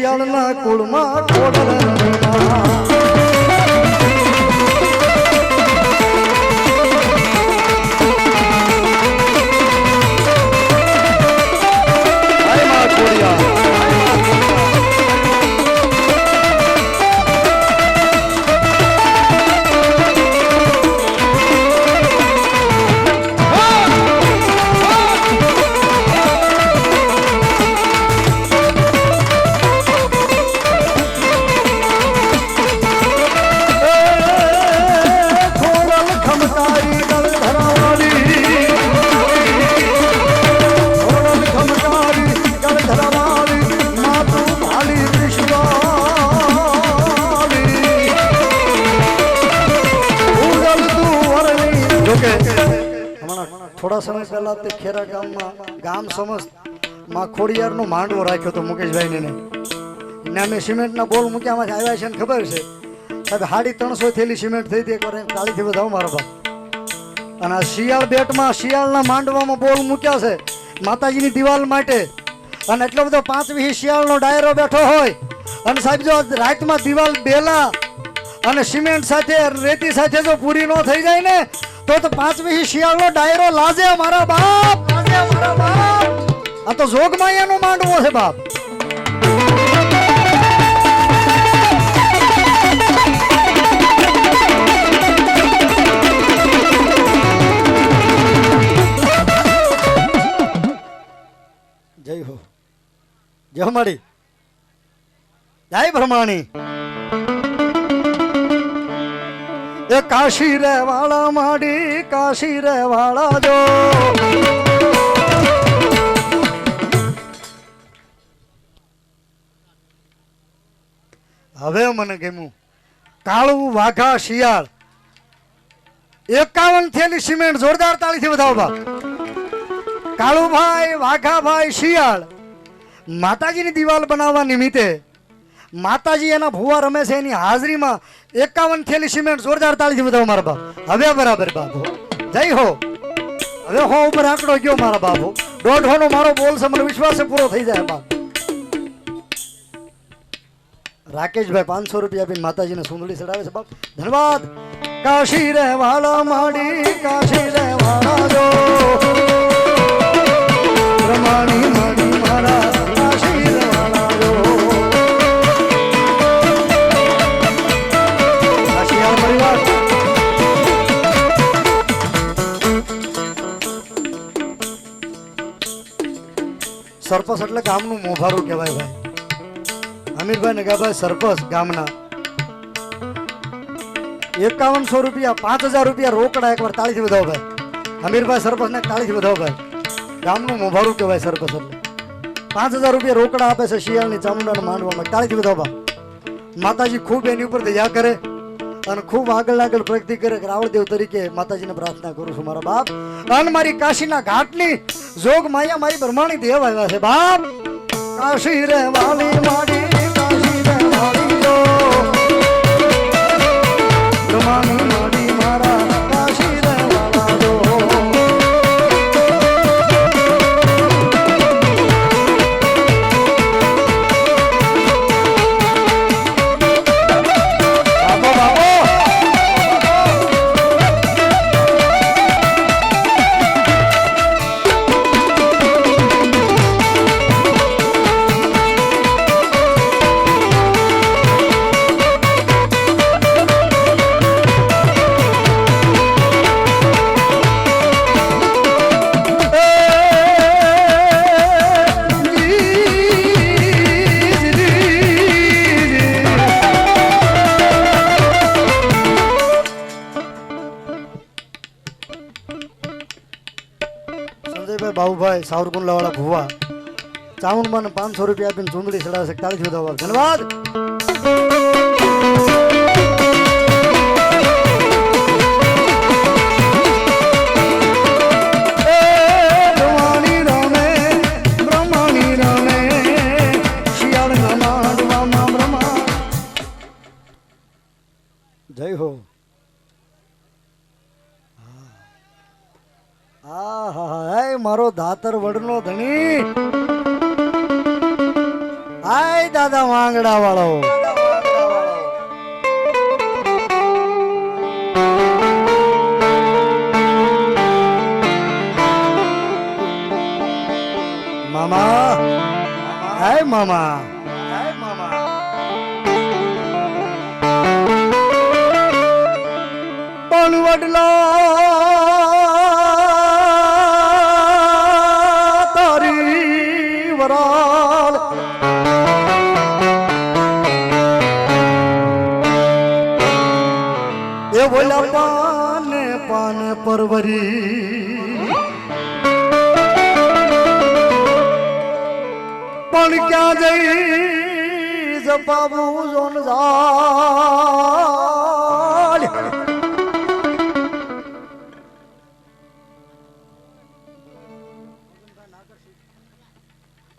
શિયાળના કુળમાં કોડલ રમવા. થોડા સમય પહેલા તે ખેરા ગામમાં ગામ સમસ્ત માં ખોડિયારનો માંડવો રાખ્યો હતો મુકેશભાઈને ને મેં સિમેન્ટના બોલ મૂક્યામાંથી આવ્યા છે ને ખબર છે સાહેબ 350 થેલી સિમેન્ટ થઈ હતી એકવાર કાળીથી વધાવો મારો બાપ. અને આ શિયાળ બેટમાં શિયાળના માંડવામાં બોલ મૂક્યા છે માતાજીની દિવાલ માટે. અને એટલો બધો 5 શિયાળનો ડાયરો બેઠો હોય અને સાહેબ જો રાતમાં દિવાલ બેલા અને સિમેન્ટ સાથે રેતી સાથે જો પૂરી ન થઈ જાય ને તો 5 શિયાળનો ડાયરો લાજે મારા બાપ, લાજે મારા બાપ. આ તો જોગમાયાનો માંડવો છે બાપ. જય હો, જય માડી, જય બ્રહ્માણી. એ કાશી રે વાળા માડી, કાશી રે વાળા જો. હવે મને ગમ્યું કાળું વાઘા શિયાળ 51 થેલી સિમેન્ટ. જોરદાર તાળીથી વધાવો બાપ. કાળુભાઈ વાઘાભાઈ શિયાળ માતાજીની દિવાલ બનાવવા નિમિત્તે માતાજી એના ભુવા રમે છે એની હાજરીમાં 51 થેલી સિમેન્ટ. જોરદાર તાળીથી વધાવો મારા બાપ. હવે બરાબર બાપો, જય હો. હવે હો ઉપર આંકડો ગયો મારા બાપો. 150 નો મારો બોલ છે, મને વિશ્વાસ પૂરો થઈ જાય બાપ. રાકેશભાઈ 500 રૂપિયા આપીને માતાજીને સુંદડી ચડાવે છે બાપ. ધન્યવાદ. કાશી રે વાળા માડી, કાશી રે વાળા જો. બ્રહ્માણી માડી મારા કાશી રે વાળા જો. સરપંચ એટલે ગામનું મોભારું કહેવાય ભાઈ. અમીરભાઈ નગાભાઈ સરપંચ ગામના 5100 રૂપિયા 5000 રૂપિયા રોકડા એકવાર તાળીથી વધાવો ભાઈ. અમીરભાઈ સરપંચને તાળીથી વધાવો ભાઈ. ગામનું મોભારું કહેવાય સરપંચ એટલે. 5000 રૂપિયા રોકડા આપે છે શિયાળની ચામુંડાને માંડવામાં. તાળીથી વધાવો બા. માતાજી ખૂબ એની ઉપર દયા કરે અને ખૂબ આગળ પ્રગતિ કરે. રાવળદેવ તરીકે માતાજીને પ્રાર્થના કરું છું મારા બાપ. અને મારી કાશીના ઘાટની જોગ માયા મારી બ્રહ્માણી દેવ આવ્યા છે બાપ. કાશી રે વાલી માડી, કાશી રે વાલી જો. બ્રહ્માણી માડી મારા કાશી રે વાલા જો. બાબુભાઈ સાવરકુંડલા વાળા ભુવા ચામુંડમાં 500 રૂપિયા આપીને ચૂંદડી ચડાવે છે. તાળીથી વધાવો. ધન્યવાદ. જય હો. મારો ધાતર વડનો ધણી આય દાદા માંગડા વાળો મામા હાય મામા હાય મામા પણ વડલા તારી વરાળ એ બોલા પાને પાને પરવરી પણ ક્યાં જઈ જપાવું જોન ઝાલ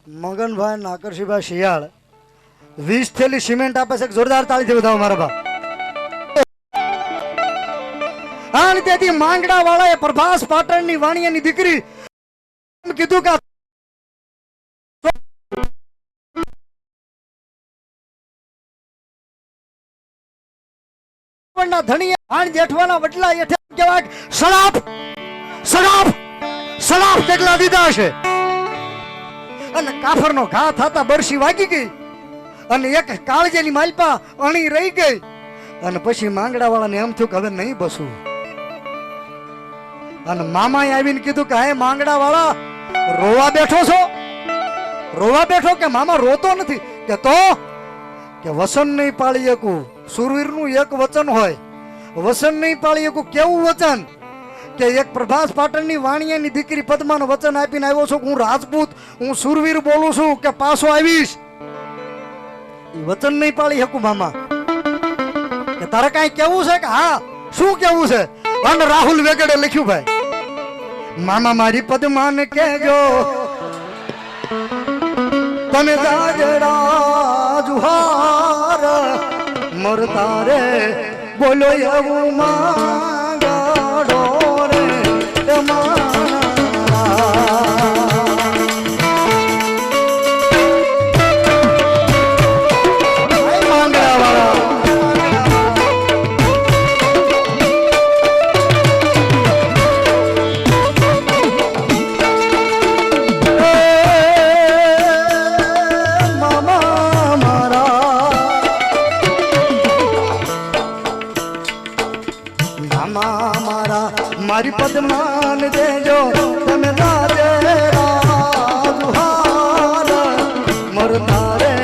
મગનભાઈ નાકરશીભાઈ શિયાળ 20 થેલી સિમેન્ટ આપે છે જોરદાર તાળીથી વધાવો મારા બાપ અને તેથી માંગડા વાળાએ પ્રભાસ પાટણની વાણિયાની દીકરી કીધું કે ધણી આણ જેઠવાના વડલા એઠે કહેવાય સડાપ સડાપ સડાપ કેટલા દીધા છે અને કાફરનો ઘા થાતા બરસી વાગી ગઈ અને એક કાળજેની માલપા અણી રહી ગઈ અને પછી માંગડા વાળાને એમ થયું કે હવે નહીં બસવું અને મામાએ આવીને કીધું કે હે માંગડા વાળા રોવા બેઠો છો રોવા બેઠો કે મામા રોતો નથી કે તો કે વસન નહીં પાળી શકું સુરવીરનું એક વચન હોય વસન નહીં પાળી શકું કેવું વચન કે એક પ્રભાસ પાટણની વાણિયાની દીકરી પદ્માનું વચન આપીને આવ્યો છું હું રાજપૂત હું સુરવીર બોલું છું કે પાછો આવીશ એ વચન નહીં પાળી શકું મામા કે તારે કાંઈ કેવું છે કે હા શું કેવું છે અને રાહુલ વેગડે લખ્યું ભાઈ મામા મારી પદ્માને કહેજો તમે જાજડા જુહાર મરતા રે બોલો એવું માંગાડો રે મારી પદ્માન દેજો તમે રાજુહાર મરતા રે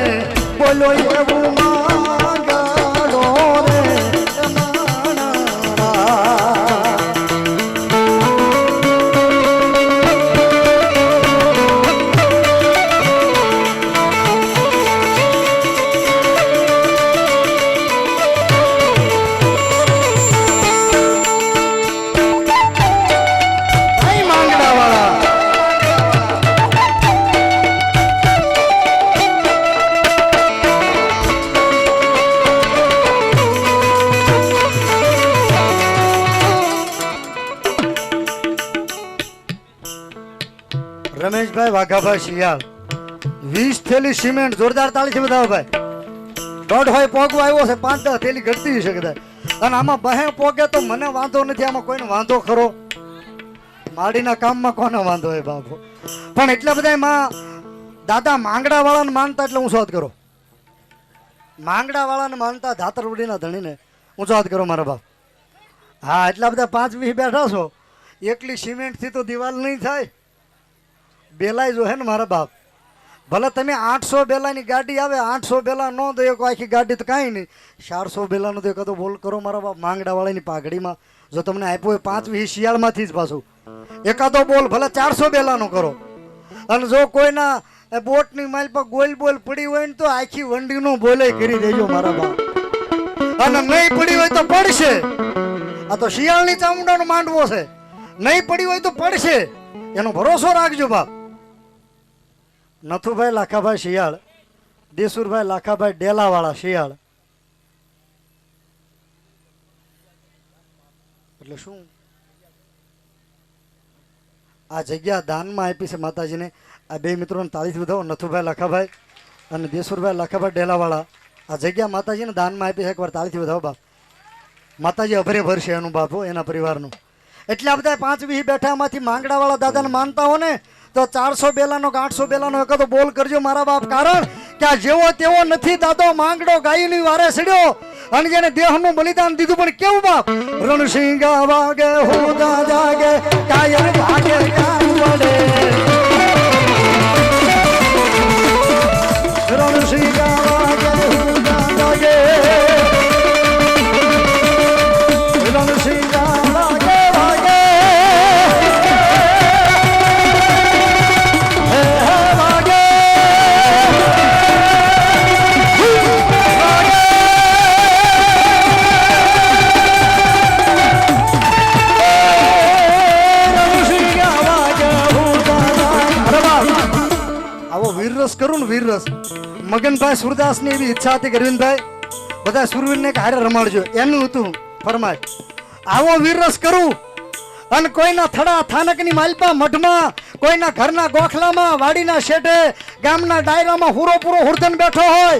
બોલો એવું માંગાડો રે રમેશભાઈ વાઘાભાઈ શિયાળ 20 થેલી સિમેન્ટ જોરદાર તાળીથી બતાવો ભાઈ દોઢ હોય પોગવો આવ્યો છે 5-10 થેલી ઘટતી છે કદાચ અને આમાં બહે પોગે તો મને વાંધો નથી આમાં કોઈને વાંધો ખરો માડીના કામમાં કોને વાંધો હોય બાપુ પણ એટલા બધા એમાં દાદા માંગડા વાળાને માનતા એટલે ઊંચો હાથ કરો માંગડા વાળાને માનતા ધાતરવડીના ધણીને ઊંચો હાથ કરો મારા બાપ હા એટલા બધા 5-20 બેઠા છો એકલી સિમેન્ટથી તો દિવાલ નહીં થાય બેલાઈ જો હે ને મારા બાપ ભલે તમે 800 બેલાની ગાડી આવે 800 બેલા ન દો આખી ગાડી તો કાંઈ નહીં 400 બેલાનો તો એકાદો બોલ કરો મારા બાપ માંગડા વાળાની પાઘડીમાં જો તમને આપ્યો હોય 5-20 શિયાળમાંથી જ પાછું એકાદો બોલ ભલે 400 બેલાનો કરો અને જો કોઈના બોટની માલ પર ગોલ બોલ પડી હોય ને તો આખી વંડીનો બોલે કરી દેજો મારા બાપ અને નહીં પડી હોય તો પડશે આ તો શિયાળની ચામુંડાનો માંડવો છે નહીં પડી હોય તો પડશે એનો ભરોસો રાખજો બાપ નથુભાઈ લાખાભાઈ શિયાળ દેસુરભાઈ લાખાભાઈ ડેલાવાળા શિયાળ એટલે શું આ જગ્યા દાનમાં આપી છે માતાજીને આ બે મિત્રોને તાળીથી વધાવો નથુભાઈ લાખાભાઈ અને દેસુરભાઈ લાખાભાઈ ડેલાવાળા આ જગ્યા માતાજીને દાનમાં આપી છે. એકવાર તાળીથી વધાવો બાપ. માતાજી અભરે ભરશે એનું બાપુ એના પરિવારનું. એટલા બધા 5-20 બેઠા એમાંથી માંગડાવાળા દાદાને માનતા હો ને તો 400 બેલાનો કે 800 બેલાનો એકાદો બોલ કરજો મારા બાપ. કારણ કે આ જેવો તેવો નથી દાદો માંગડો ગાયની વારે સડ્યો અને જેને દેહનું બલિદાન દીધું. પણ કેવું બાપ રણસિંહ વાગે હોદા જાગે કાયર ભાગે કાન વડે રણસિંહ વાગે હોદા જાગે રણસિંહ વાગે વાગે વીરરસ કરું ને વીરરસ. મગનભાઈ સુરદાસ ની એવી ઈચ્છા હતી કે અરવિંદભાઈ બધા સુરવીરને હારે રમાડજો એનું હતું ફરમાય. આવો વીરરસ કરું અને કોઈના થડા થાનકની માલપા મઢમાં કોઈના ઘરના ગોખલામાં વાડીના શેઠે ગામના ડાયરામાં હુરો પૂરો હુરધન બેઠો હોય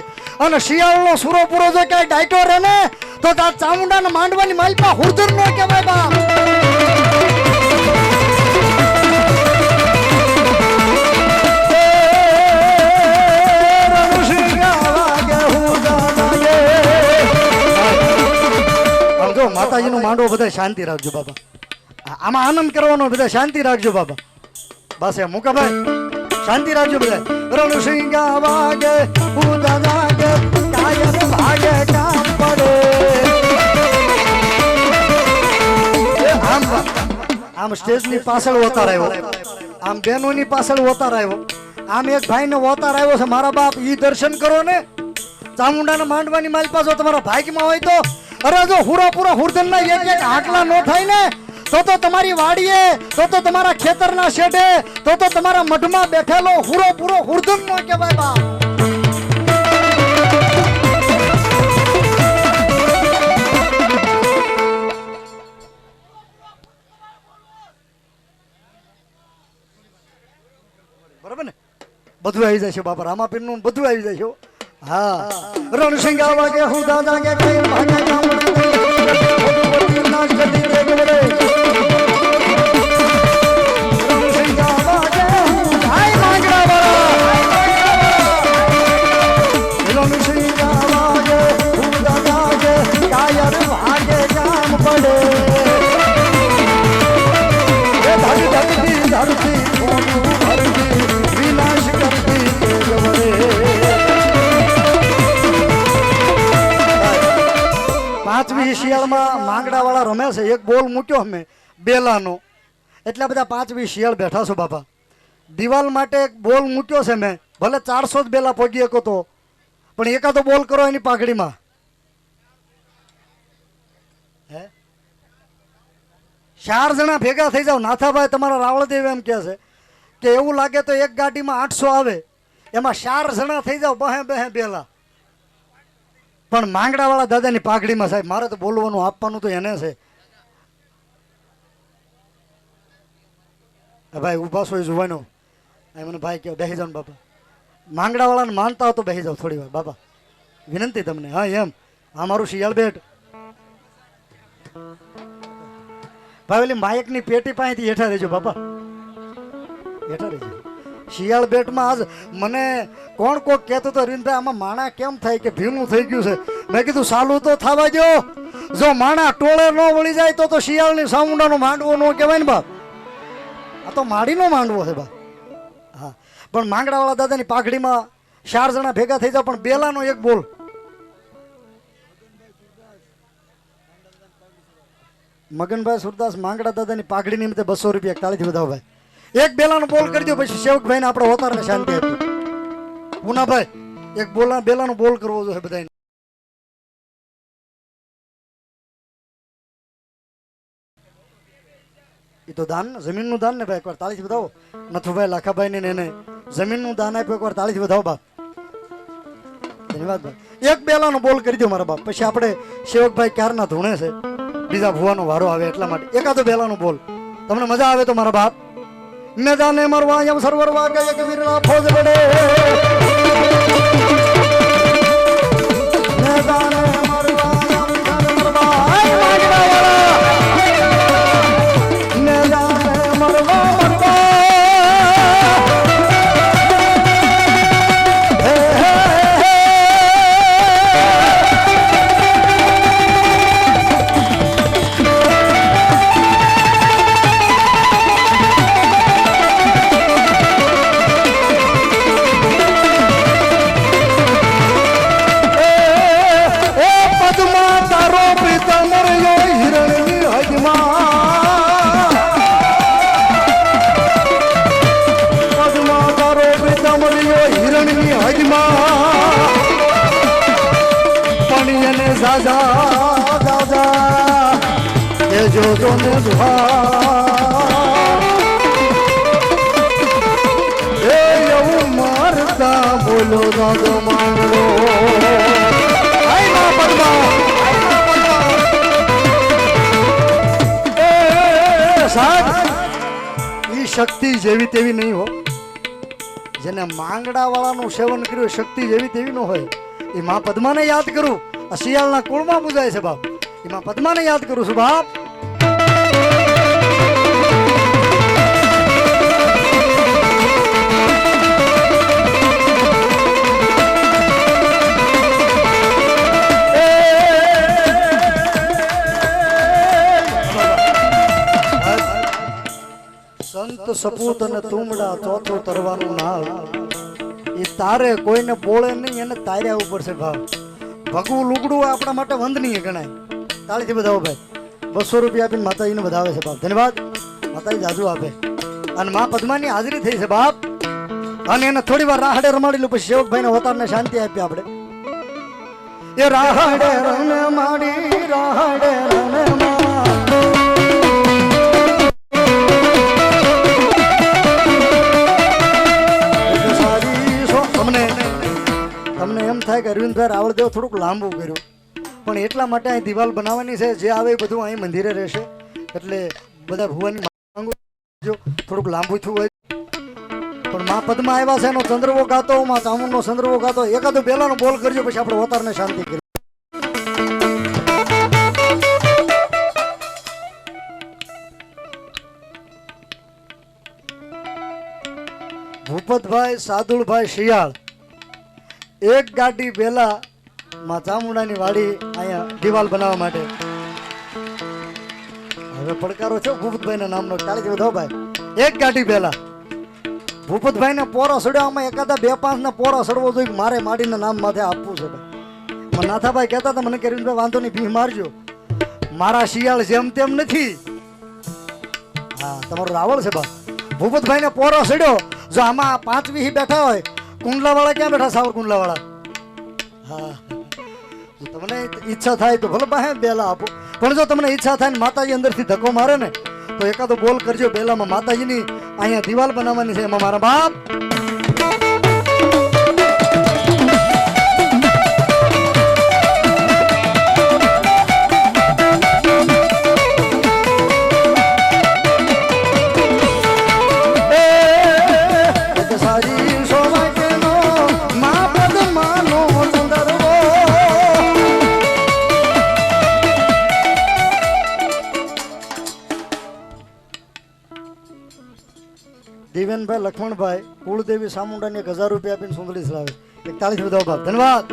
અને શિયાળનો સુરો પૂરો જો ક્યાંય ડાયટો રહે ને તો તાર ચામુંડાને માંડવાની માલપા હુરધન નો કહેવાય બા. માતાજીનું માંડવો બધા શાંતિ રાખજો બાબા. આમાં આનંદ કરવાનો બધા શાંતિ રાખજો બાબા. બસ એમ મુકાભાઈ શાંતિ રાખજો બધા. રણસિંહ વાગે ઉદા જાગે કાયર ભાગે કામ પડે. આમ સ્ટેજની પાછળ વતાર આવ્યો, આમ બહેનોની પાછળ વતાર આવ્યો, આમ એક ભાઈને વતાર આવ્યો છે મારા બાપ. ઈ દર્શન કરો ને ચામુંડાના માંડવાની માલ પાછો તમારા ભાગ્યમાં હોય તો. અરે જો હુરા પૂરા હુરધન ના એક આટલા નો થાય ને તો તમારી વાડીએ તો તમારા ખેતરના શેઢે તો તમારા મઢમાં બેઠેલો હુરો પૂરો હુરધન નો કહેવાય બા. બરાબર ને બધું આવી જાય છે બાપા. રામાપીર નું બધું આવી જાય છે. હા રણસિંહ વાગે હું દાદા કે કઈ ભાગે કામ નાશ કરી દે ગવડે. રણસિંહ વાગે હું ભાઈ માંગડા વાળા રણસિંહ વાગે હું દાદા કે કાયર ભાગે કામ પડે. એ ધરતી ધરતી ધરતી ધરતી વિનાશ કરતી ગવડે. 5મી શિયાળમાં માંગડા વાળા રમે છે. એક બોલ મૂક્યો અમે બેલાનો. એટલા બધા 5-20 શિયાળ બેઠા છો બાપા. દિવાલ માટે એક બોલ મૂક્યો છે મેં. ભલે 400 જ બેલા પગી શકો તો પણ એકાદો બોલ કરો એની પાઘડીમાં. હે 4 જણા ભેગા થઈ જાવ. નાથાભાઈ તમારા રાવળદેવ એમ કહે છે કે એવું લાગે તો એક ગાડીમાં 800 આવે એમાં 4 જણા થઈ જાવ બહે બહે બેલા. પણ માંગડા વાળા દાદાની પાઘડીમાં સાહેબ મારે તો બોલવાનું આપવાનું તો એને છે. ભાઈ ઉભા છો જોવાનો મને ભાઈ કે બેસી જાવ બાપા. માંગડા વાળાને માનતા હો તો બેસી જાવ થોડી વાર બાપા, વિનંતી તમને. હા એમ આ મારું શિયાળ બેટ ભાઈ ઓલી માયકની પેટી પાસેથી હેઠા રહેજો બાપા, હેઠા રહેજો. શિયાળ બેટમાં આજ મને કોણ કોક કહેતો તો અરવિંદભાઈ આમાં માણા કેમ થાય કે ભીનું થઈ ગયું છે. મેં કીધું સાલું તો થવા દો. જો માણા ટોળે ન વળી જાય તો શિયાળની સામુંડાનો માંડવો ન કહેવાય ને બાપ. આ તો માડીનો માંડવો છે બા. હા પણ માંગડાવાળા દાદાની પાઘડીમાં 4 જણા ભેગા થઈ જાવ પણ બેલાનો એક બોલ. મગનભાઈ સુરદાસ માંગડા દાદાની પાઘડી નિમિત્તે 200 રૂપિયા તાળીથી વધાવો ભાઈ. એક બેલાનો બોલ કરી દો પછી સેવકભાઈ ને આપણે હોતારને શાંતિ આપી. પુનાભાઈ એક બેલાનો બોલ કરવો જોઈએ બધાને. એ તો દાન જમીનનું દાન ને ભાઈ એકવાર તાળીથી વધાવો. નથુભાઈ લાખાભાઈ ને એને જમીનનું દાન આપ્યું એકવાર તાળીથી વધાવો બાપ. ધન્યવાદ ભાઈ. એક બેલાનો બોલ કરી દો મારા બાપ. પછી આપણે સેવકભાઈ ક્યારના ધૂણે છે બીજા ભુવાનો વારો આવે એટલા માટે એકાદો બેલાનો બોલ તમને મજા આવે તો મારા બાપ. મેદાને મરવા એમ સરવર વાગે એક વીરલા ફોજ બડે હિરણની હદમાં પણ એને જાજા જાજા એ જોજો ને એ એવું મારતા બોલો દાદો માંગડો ઈ શક્તિ જેવી તેવી નહીં હો. જેને માંગડા વાળાનું સેવન કર્યું શક્તિ જેવી તેવી ન હોય. એ માં પદ્માને યાદ કરું. આ શિયાળના કુળમાં પૂજાય છે બાપ. એમાં પદ્માને યાદ કરું છું બાપ. સંત સપૂત અને તુમડા ચોથો તરવાનું નાળ એ તારે કોઈને બોળે નહીં એને તાર્યા ઉપર છે ભાવ. ભગવું લુગડું આપણા માટે વંદનીય ગણાય. તાળીથી બધાવો ભાઈ. 200 રૂપિયા આપીને માતાજીને વધાવે છે બાપ. ધન્યવાદ. માતાજી જાજુ આપે. અને માં પદ્માની હાજરી થઈ છે બાપ. અને એને થોડી વાર રાહડે રમાડી પછી સેવકભાઈને અવતારને શાંતિ આપી આપણે. એ રાહડે રને માડી રાહડે રને તમને એમ થાય કે અરવિંદભાઈ રાવળદેવ થોડુંક લાંબુ કર્યું પણ એટલા માટે અહીં દિવાલ બનાવવાની છે. જે આવે એ બધું અહીં મંદિરે રહેશે એટલે બધા ભુવાની માંગુ થોડુંક લાંબુ થયું હોય. પણ માં પદ્મા આવ્યા છે એનો ચંદ્રવો ગાતો માં ચામુંડનો ચંદ્રવો ગાતો એકાદો બેલાનો બોલ કરજો પછી આપણે અવતારને શાંતિ કરી. ભૂપતભાઈ સાદુલભાઈ શિયાળ એક ગાડી બેલા માં ચામુંડાની વાડી અહીંયા દિવાલ બનાવવા માટે. હવે પડકારો છે ભૂપતભાઈ ના નામનો. તાળી વધાવો ભાઈ. એક ગાડી બેલા ભૂપતભાઈ ને પોરો સડ્યામાં એકાદા 2-5 ને પોરો સડવો જોઈએ. મારે માડીના નામ માથે આપવું છે ભાઈ. નાથાભાઈ કહેતા હતા મને કેરીનભાઈ વાંધો નહીં ભી મારજો. મારા શિયાળ જેમ તેમ નથી. હા તમારો રાવળ છે બા. ભૂપતભાઈ ને પોરો સડ્યો. જો આમાં 5 વીહી બેઠા હોય કુંડલા વાળા ક્યાં બેઠા? સાવર કુંડલા વાળા. હા તમને ઈચ્છા થાય તો ભલે પાસે બેલા આપો. પણ જો તમને ઈચ્છા થાય ને માતાજી અંદરથી ધક્કો મારે ને તો એકાદો બોલ કરજો. બેલામાં માતાજીની અહીંયા દિવાલ બનાવવાની છે એમાં મારા બાપ. દિવ્યાનભાઈ લક્ષ્મણભાઈ કુળદેવી સામુંડાને 1000 રૂપિયા આપીને સુંદરી ચલાવે. 41 વધાવો બાપ. ધન્યવાદ.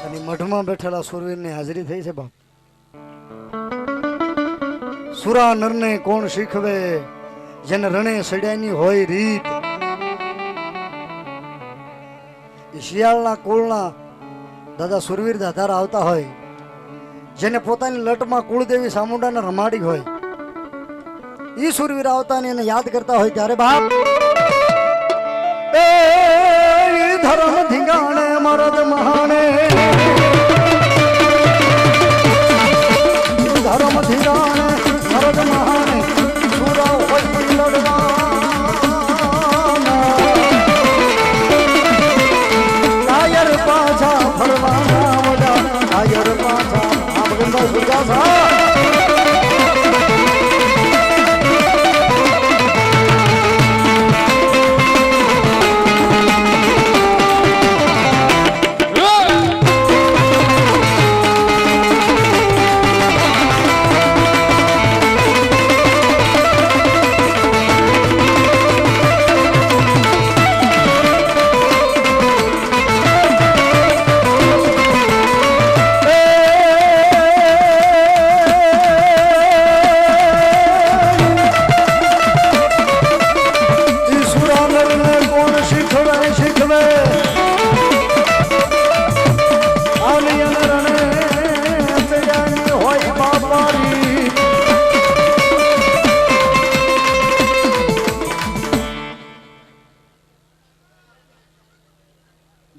અને મઠમાં બેઠેલા સુરવીરની હાજરી થઈ છે બાપ. સુરા નરને કોણ શીખવે જેને રણે સડ્યાની હોય રીત. શિયાળના કુળના દાદા સુરવીર દાધાર આવતા હોય જેને પોતાની લટમાં કુળદેવી સામુંડાને રમાડી હોય ઈ સુરવીર આવતા ને એને યાદ કરતા હોય ત્યારે બાપ એ ધર્મ ધીંગાણે મરદ મહાણે ધર્મ ધીંગાણે મરદ મહાણે સુરા હોય લડવા પાછા ફરવાના વડા આયર પાછા આ ભગવાન સુજાસા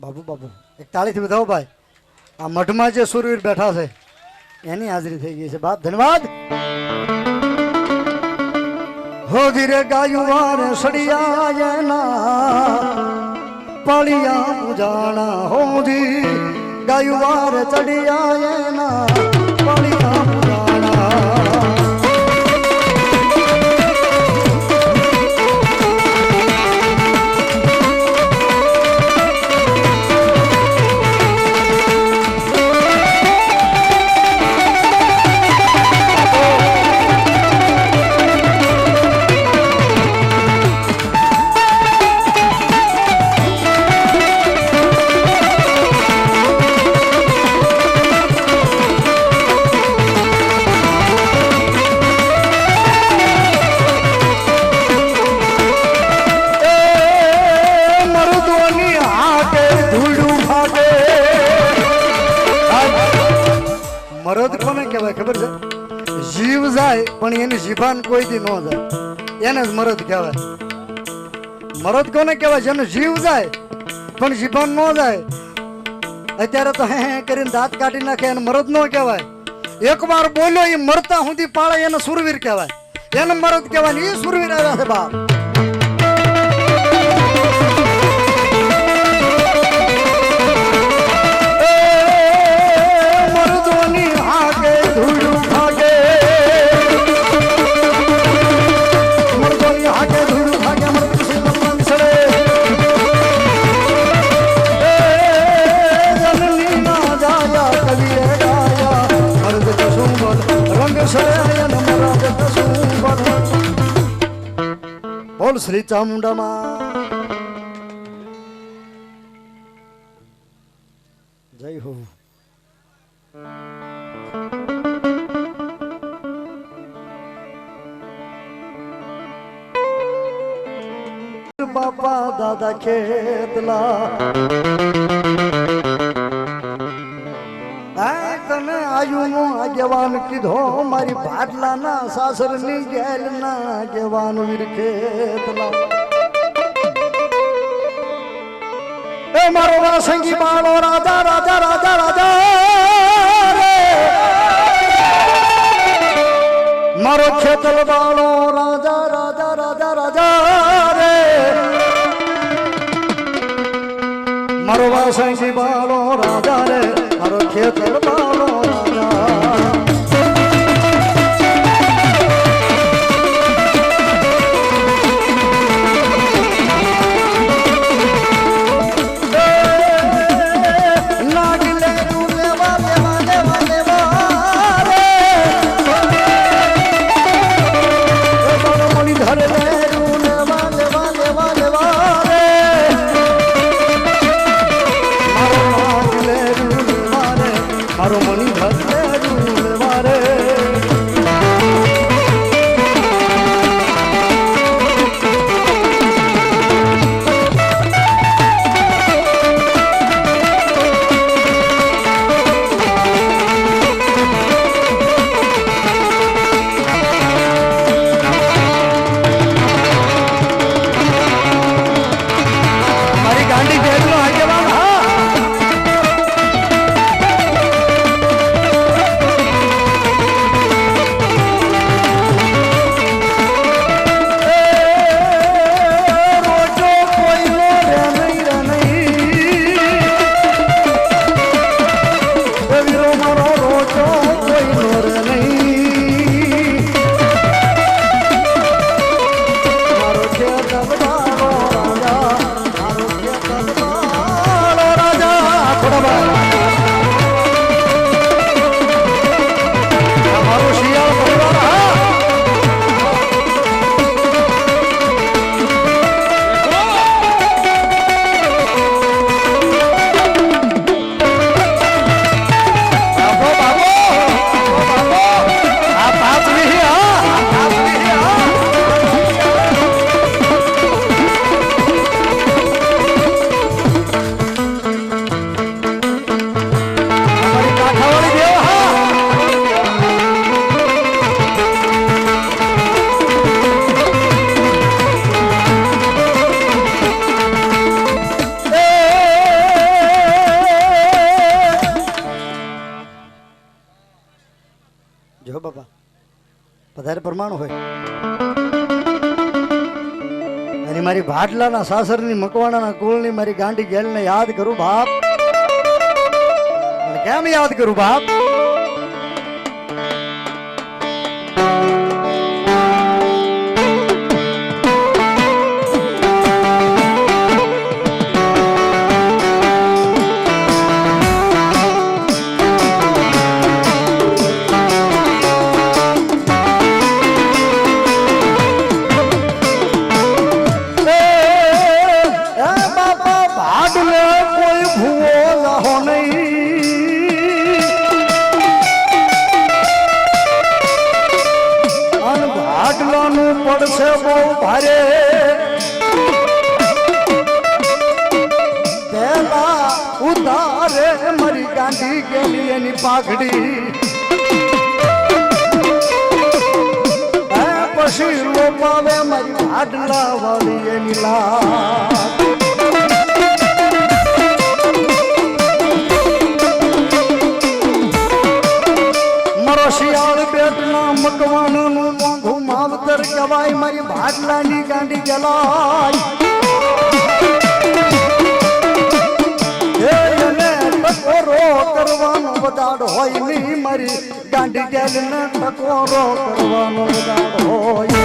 બાબુ બાબુ એક તાળીથી બતાવો ભાઈ. આ મઠમાં જે સુરવીર બેઠા છે એની હાજરી થઈ ગઈ છે બાપ. ધન્યવાદ. હો ધીરે ગાયું વારે સડિયા એના પાળિયા ઉજાણા. હો ધી ગાયું વારે ચડિયા એના પાળિયા ઉજાણા. મરદ કોને કહેવાય ખબર છે? જીવ જાય પણ એની જીભાન કોઈ દી ન જાય એને જ મરદ કહેવાય. મરદ કોને કહેવાય? જેનો જીવ જાય પણ જીભાન ન જાય. અત્યારે તો હે કરીને દાંત કાઢી નાખે એને મરદ ન કહેવાય. એકવાર બોલ્યો એ મરતા સુધી પાળે એને સુરવીર કહેવાય. એને મરદ કહેવાય. એ સુરવીર આવ્યા છે બાપ. બોલ શ્રી ચામુંડામાં જય હો. બાપા દાદા ખેતલા તને આયુ નો આગેવાન કીધો મારી ભાડલા ના સાસર ની ગેલ ના આગેવાન વીર ખેતલા. એ મારો વાસંગી બાળો રાજા રાજા રાજા રાજા રે. મારો ખેતલ બાળો રાજા રાજા રાજા રાજા રે. મારો વાસંગી બાળો રાજા રે. મારો ખેતર બાળો રાજા. મારો મની ભલે વારે. મારી ગાંડી ભેગનો આગેવાન. હા બાપા વધારે પ્રમાણ હોય. અને મારી ભાટલાના સાસરની મકવાણાના કુળની મારી ગાંડી ગેલને યાદ કરું બાપ. અને કેમ યાદ કરું બાપ? પડશે બહુ ભારે પેલા ઉતારે મારી ગાંધી ગેલી એની પાઘડી પછી લોપાવે મારી ભાડલા વાળી એની લાજ મારો શિયાળ બેટના મકવાણનું મોંઘું માવતર કહેવાય મારી ભાડલાની ગાંડી ગલાય એને ટકોરો કરવાનો વદાડ હોય નહીં મારી ગાંડી ગેલને ટકોરો કરવાનો વદાડ હોય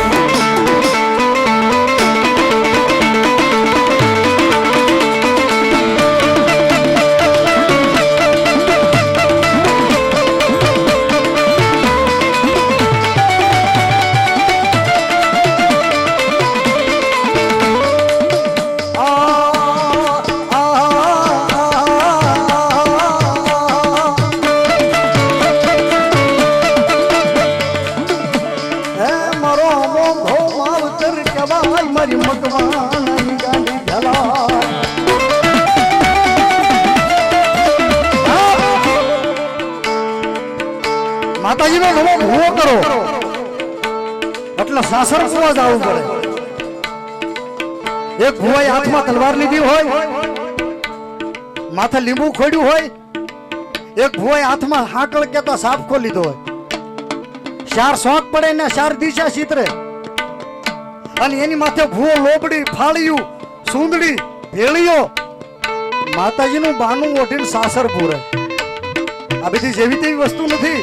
મારી મકવાણાની ગાંડી ગલાય માતાજીનો નવો ભૂવો કરો એટલે સાસર કુવા જવું પડે. એક ભુવાએ હાથમાં તલવાર લીધી હોય, માથે લીંબુ ખોડ્યું હોય, એક ભુવાએ હાથમાં હાકળ કેતા સાપખો લીધો હોય, ચાર શોખ પડે ને ચાર દિશા ચિત્રે અને એની માથે ભૂવો લોબડી ફાળિયું સુંદડી ભેળીઓ માતાજીનું બાનું ઓઢીને સાસર પૂરે. આ બધી જેવી તેવી વસ્તુ નથી.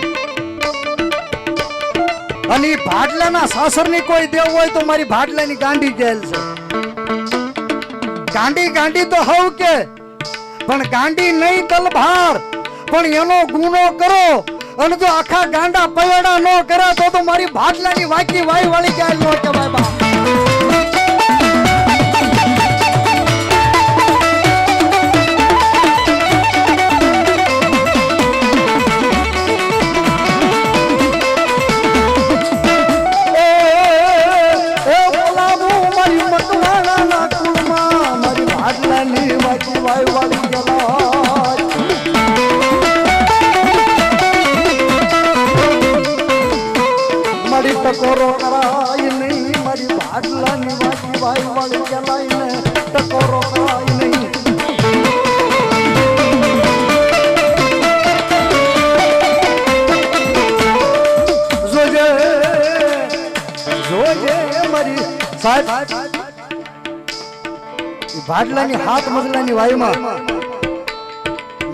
અને ભાડલાના સાસરની કોઈ દેવ હોય તો મારી ભાડલાની ગાંડી ગેલ છે. ગાંડી ગાંડી તો હવ કે પણ ગાંડી નહીં તલભાર પણ એનો ગુનો કરો અને જો આખા ગાંડા પયડા ન કરે તો મારી ભાડલાની વાકી વાઈ વાળી ગેલ નો કહેવાય બા. ટકોરો કરાય નહીં મારી ભાડલાની વાકી વાઈ વાળી ગલાય ને ટકોરો કરાય નહીં. જોજે જોજે મારી સાહેબ ભાડલાની હાથ મજલાની વાયુમાં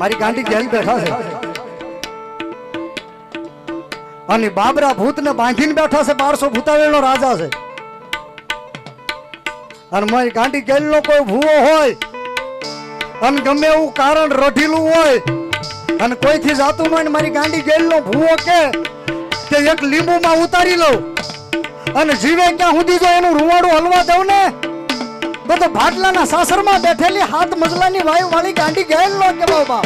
મારી ગાંડી ગેલ બેઠા છે અને બાબરા ભૂતને બાંધીને બેઠા છે. 1200 ભૂતાવેલનો રાજા છે અને મારી ગાંડી ગેલનો કોઈ ભૂવો હોય અને ગમે એવું કારણ રઢીલું હોય અને કોઈથી જાતું હોય ને મારી ગાંડી ગેલનો ભૂવો કે એક લીંબુમાં ઉતારી લઉં અને જીવે ક્યાં સુધી જો એનું રૂવાડું હલવા દઉં ને તો ભાટલાના સાસરમાં બેઠેલી હાથ મજલાની વાયુ વાળી ગાંડી ગેલનો કે બાબા.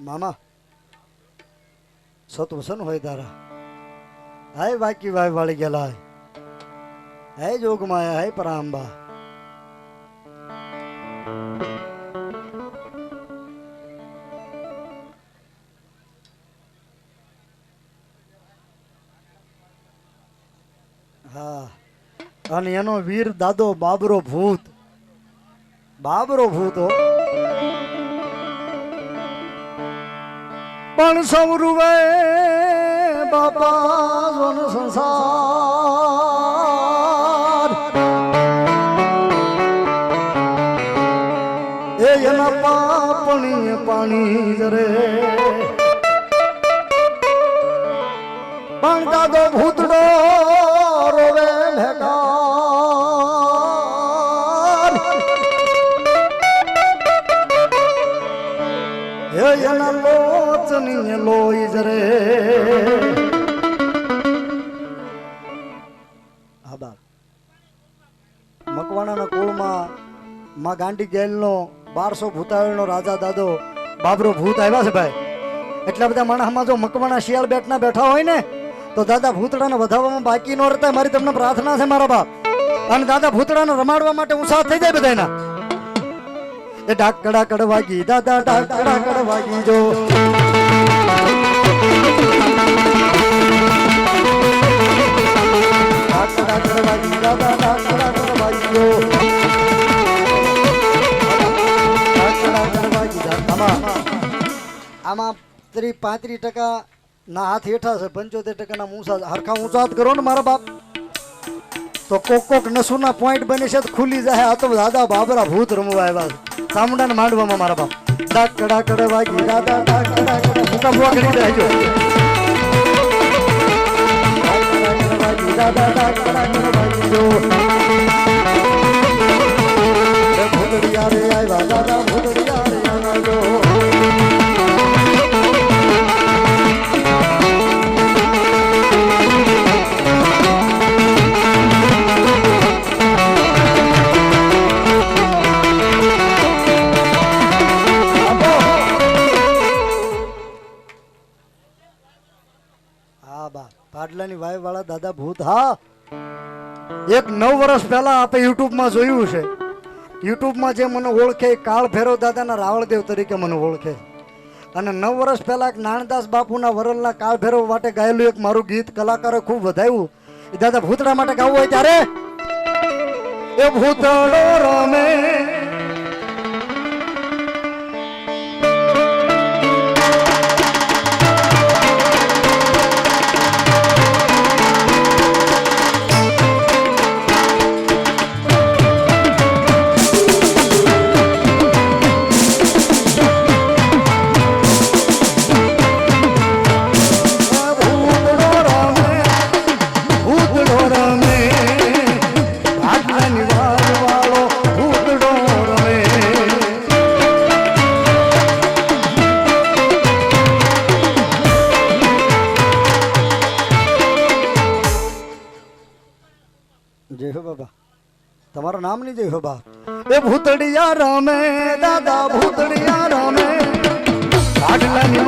મામા સતવસન હોય તારા હાય વાકી વાય વાળી ગયેલા હાય જોગમાયા હાય પરાંબા હા અને એનો વીર દાદો બાબરો ભૂત હો. પણ સૌરુવે બાપા જોન સંસાર એ એના પાપણી પાણી જરે પણ દાદો ભૂતડો રોવે ભેગાર હે એના લોચની લોહી જરે. હા બાપ મકવાણાના કુળમાં માં ગાંડી ગેલનો 1200 ભૂતાવળનો રાજા દાદો બાબરો ભૂત આવ્યા છે ભાઈ. એટલા બધા માણસમાં જો મકવાણા શિયાળ બેઠના બેઠા હોય ને તો દાદા ભૂતડાને વધાવવામાં બાકી ન રહેતા. મારી તમને પ્રાર્થના છે મારા બાપ. અને દાદા ભૂતડાને રમાડવા માટે ઉત્સાહ થઈ જાય બધાના. એ ડાકડા કડવાગી દાદા ડાકડા કડવાગી જો ડાકડા કડવાગી દાદા ડાકડા કડવાગી જો ડાકડા કડવાગી દાદા. આમાં 35% ના હાથ હેઠા છે, 75% ના મૂસા હરખા ઊંચા કરો ને મારા બાપ તો કોક નસુના પોઈન્ટ બની છે ખુલી જાય. આ તો દાદા બાબરા ભૂત રમવા આવ્યા છે ચામુંડાને માંડવામાં મારા બાપ. ડાકડા કડવાગી દાદા ડાકડા કડવા ભૂકા ભૂકા કરી દેજો. ડાકડા કડવાગી દાદા ડાકડા કડવાગી જો ભૂતડિયા રે આવ્યા દાદા ભૂતડિયા રે આવ્યા જો. પાડલાની વાય વાળા દાદા ભૂત. હા એક 9 વર્ષ પહેલા આપણે યુટ્યુબમાં જોયું છે. યુટ્યુબમાં જે મને ઓળખે કાળ ભૈરવ દાદાના રાવળદેવ તરીકે મને ઓળખે. અને 9 વર્ષ પહેલા એક નાનદાસ બાપુના વરલના કાળ ભૈરવ માટે ગાયેલું એક મારું ગીત કલાકારો ખૂબ વધાવ્યું. એ દાદા ભૂતડા માટે ગાવું હોય ત્યારે એ ભૂતડો રમે જય હો બાબા. તમારું નામ નહીં જય હો બા. એ ભૂતડિયા રમે દાદા ભૂતડિયા રમે પાડલાની